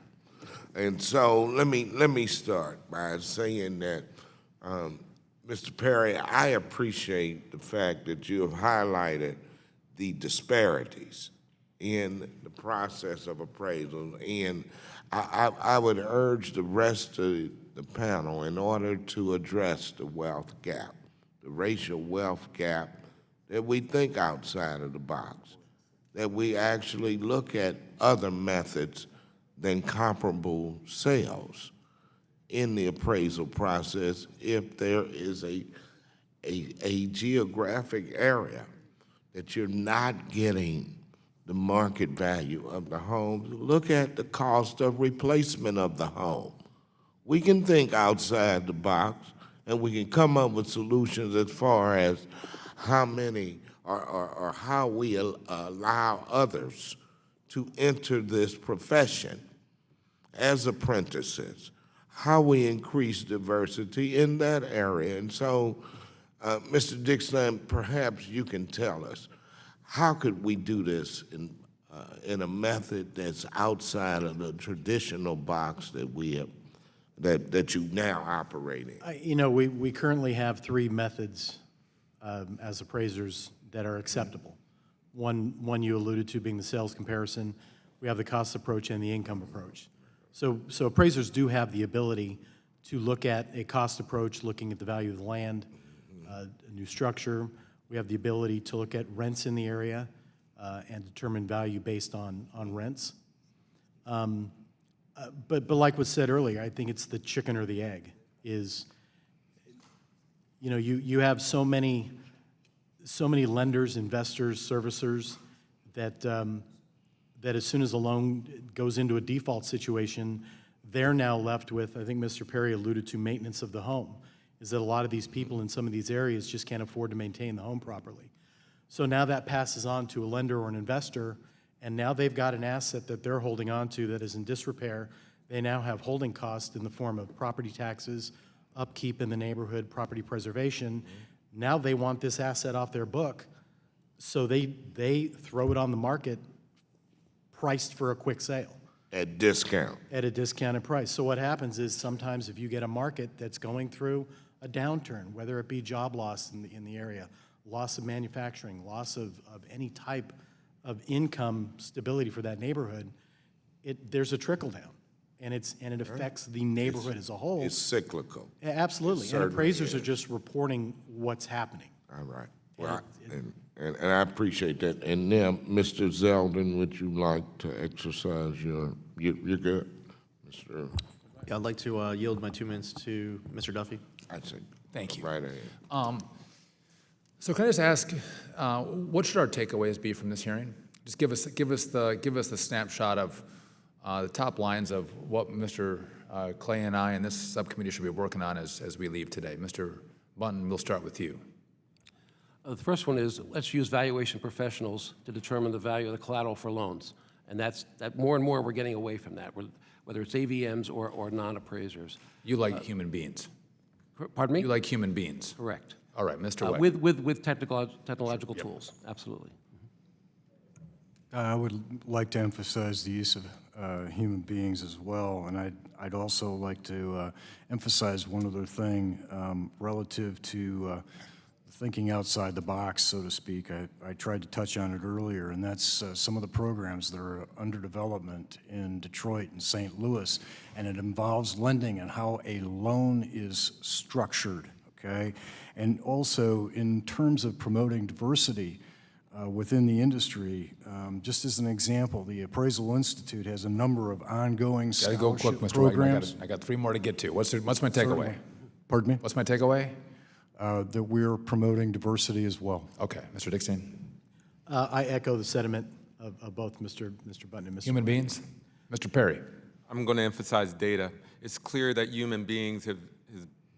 And so let me start by saying that, Mr. Perry, I appreciate the fact that you have highlighted the disparities in the process of appraisal, and I would urge the rest of the panel, in order to address the wealth gap, the racial wealth gap, that we think outside of the box, that we actually look at other methods than comparable sales in the appraisal process if there is a geographic area that you're not getting the market value of the home. Look at the cost of replacement of the home. We can think outside the box, and we can come up with solutions as far as how many or how we allow others to enter this profession as apprentices, how we increase diversity in that area. And so, Mr. DICKSTEIN, perhaps you can tell us, how could we do this in a method that's outside of the traditional box that we have, that you now operate in? You know, we currently have 3 methods as appraisers that are acceptable. One you alluded to being the sales comparison. We have the cost approach and the income approach. So appraisers do have the ability to look at a cost approach, looking at the value of the land, a new structure. We have the ability to look at rents in the area and determine value based on rents. But like was said earlier, I think it's the chicken or the egg. Is, you know, you have so many lenders, investors, servicers that that as soon as a loan goes into a default situation, they're now left with, I think Mr. Perry alluded to, maintenance of the home, is that a lot of these people in some of these areas just can't afford to maintain the home properly. So now that passes on to a lender or an investor, and now they've got an asset that they're holding on to that is in disrepair. They now have holding costs in the form of property taxes, upkeep in the neighborhood, property preservation. Now they want this asset off their book, so they throw it on the market priced for a quick sale. At discount. At a discounted price. So what happens is sometimes if you get a market that's going through a downturn, whether it be job loss in the area, loss of manufacturing, loss of any type of income stability for that neighborhood, there's a trickle down, and it affects the neighborhood as a whole. It's cyclical. Absolutely, and certainly appraisers are is. just reporting what's happening. All right. Well, and I appreciate that. And now, Mr. Zeldin, would you like to exercise you're good, Mr. Yeah, I'd like to yield my 2 minutes to Mr. Duffy. I say, Thank you. right ahead. So can I just ask, what should our takeaways be from this hearing? Just give us the snapshot of the top lines of what Mr. Clay and I and this subcommittee should be working on as we leave today. Mr. Bunton, we'll start with you. The first one is, let's use valuation professionals to determine the value of the collateral for loans. And that more and more we're getting away from that, whether it's AVMs or non-appraisers. You like human beings. Pardon me? You like human beings. Correct. All right, Mr. White. With technological tools, absolutely. I would like to emphasize the use of human beings as well, and I'd also like to emphasize one other thing relative to thinking outside the box, so to speak. I tried to touch on it earlier, and that's some of the programs that are under development in Detroit and St. Louis, and it involves lending and how a loan is structured, okay? And also in terms of promoting diversity within the industry, just as an example, the Appraisal Institute has a number of ongoing Gotta go quick, scholarship Mr. programs. Wagner. I got 3 more to get to. What's my takeaway? Pardon me? What's my takeaway? That we're promoting diversity as well. Okay, Mr. Dickstein. I echo the sentiment of both Mr. Button and Mr. Human beings. Mr. Perry. I'm going to emphasize data. It's clear that human beings have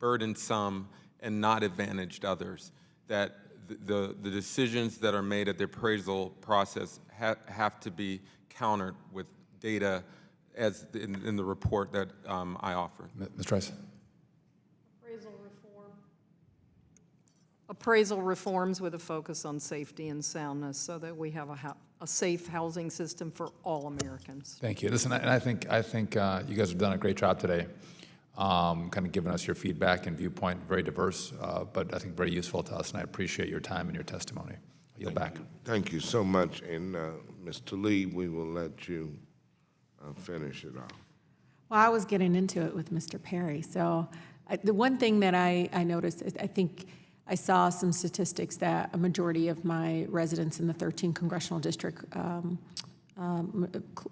burdened some and not advantaged others, that the decisions that are made at the appraisal process have to be countered with data as in the report that I offered. Ms. Trice. Appraisal reforms with a focus on safety and soundness so that we have a safe housing system for all Americans. Thank you. Listen, and I think you guys have done a great job today, kind of giving us your feedback and viewpoint, very diverse, but I think very useful to us, and I appreciate your time and your testimony. I yield back. Thank you so much. And Mr. Lee, we will let you finish it off. Well, I was getting into it with Mr. Perry. So the one thing that I noticed is I think I saw some statistics that a majority of my residents in the 13th congressional district,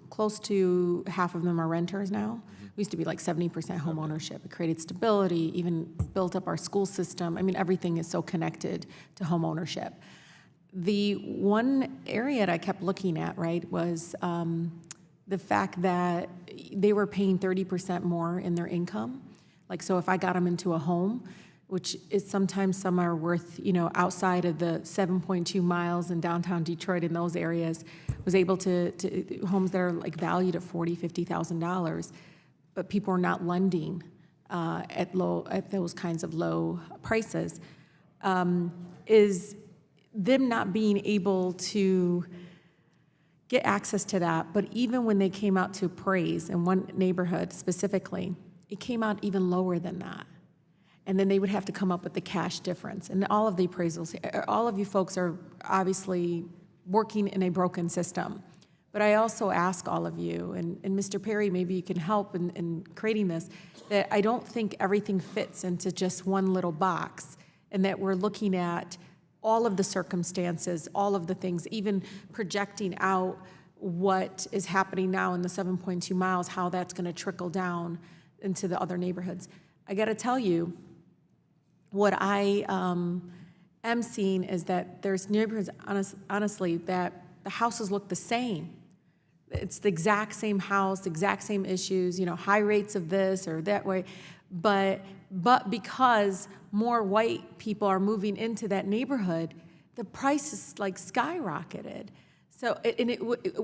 close to half of them are renters now. We used to be like 70% home ownership. It created stability, even built up our school system. I mean, everything is so connected to home ownership. The one area that I kept looking at, right, was the fact that they were paying 30% more in their income. Like, so if I got them into a home, which is sometimes some are worth, outside of the 7.2 miles in downtown Detroit in those areas, was able to homes that are like valued at $40,000, $50,000, but people are not lending at those kinds of low prices, is them not being able to get access to that. But even when they came out to appraise in one neighborhood specifically, it came out even lower than that. And then they would have to come up with the cash difference. And all of the appraisals, all of you folks are obviously working in a broken system. But I also ask all of you, and Mr. Perry, maybe you can help in creating this, that I don't think everything fits into just one little box, and that we're looking at all of the circumstances, all of the things, even projecting out what is happening now in the 7.2 miles, how that's going to trickle down into the other neighborhoods. I got to tell you, what I am seeing is that there's neighborhoods, honestly, that the houses look the same. It's the exact same house, the exact same issues, high rates of this or that way, but because more white people are moving into that neighborhood, the price is like skyrocketed. So,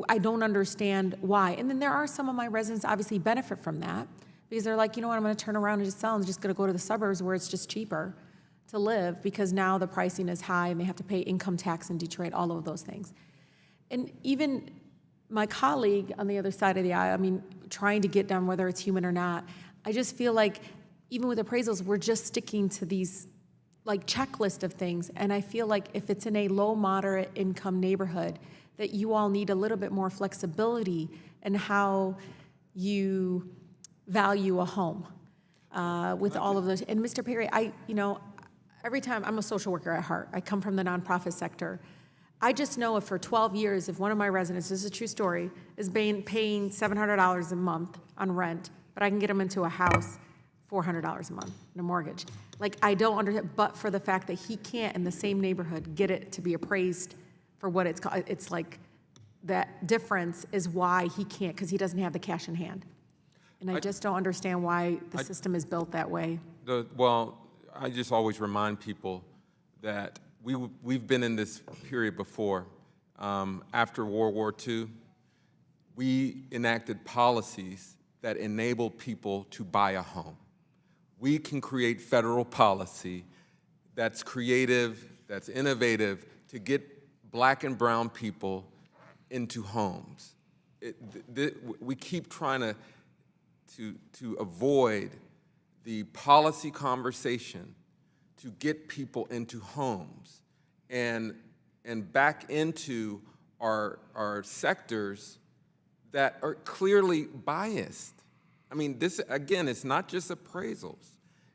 I don't understand why. And then there are some of my residents obviously benefit from that, because they're like, you know what, I'm going to turn around and just sell. I'm just going to go to the suburbs where it's just cheaper to live, because now the pricing is high and they have to pay income tax in Detroit, all of those things. And even my colleague on the other side of the aisle, I mean, trying to get down whether it's human or not, I just feel like even with appraisals, we're just sticking to these like checklist of things. And I feel like if it's in a low, moderate income neighborhood, that you all need a little bit more flexibility in how you value a home with all of those. And Mr. Perry, every time, I'm a social worker at heart. I come from the nonprofit sector. I just know if for 12 years, if one of my residents, this is a true story, is paying $700 a month on rent, but I can get them into a house, $400 a month in a mortgage. Like, I don't understand, but for the fact that he can't in the same neighborhood get it to be appraised for what it's like, that difference is why he can't, because he doesn't have the cash in hand. And I just don't understand why the system is built that way. Well, I just always remind people that we've been in this period before. After World War II, we enacted policies that enable people to buy a home. We can create federal policy that's creative, that's innovative, to get Black and brown people into homes. We keep trying to avoid the policy conversation to get people into homes and back into our sectors that are clearly biased. I mean, this, again, it's not just appraisals.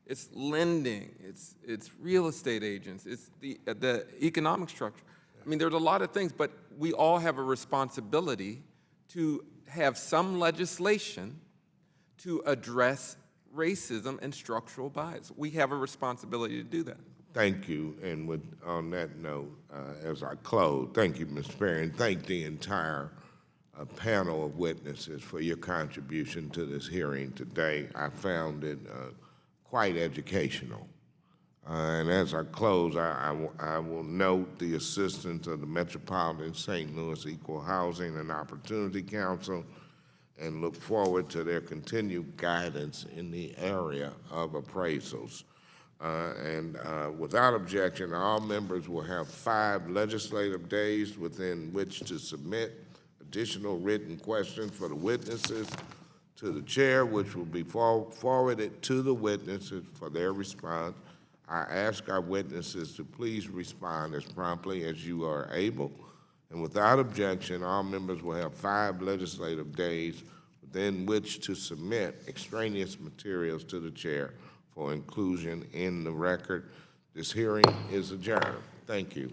It's lending, it's real estate agents, it's the economic structure. I mean, there's a lot of things, but we all have a responsibility to have some legislation to address racism and structural bias. We have a responsibility to do that. Thank you. And on that note, as I close, thank you, Ms. Perry, and thank the entire panel of witnesses for your contribution to this hearing today. I found it quite educational. And as I close, I will note the assistance of the Metropolitan St. Louis Equal Housing and Opportunity Council and look forward to their continued guidance in the area of appraisals. Without objection, all members will have 5 legislative days within which to submit additional written questions for the witnesses to the chair, which will be forwarded to the witnesses for their response. I ask our witnesses to please respond as promptly as you are able. And without objection, all members will have 5 legislative days within which to submit extraneous materials to the chair for inclusion in the record. This hearing is adjourned. Thank you.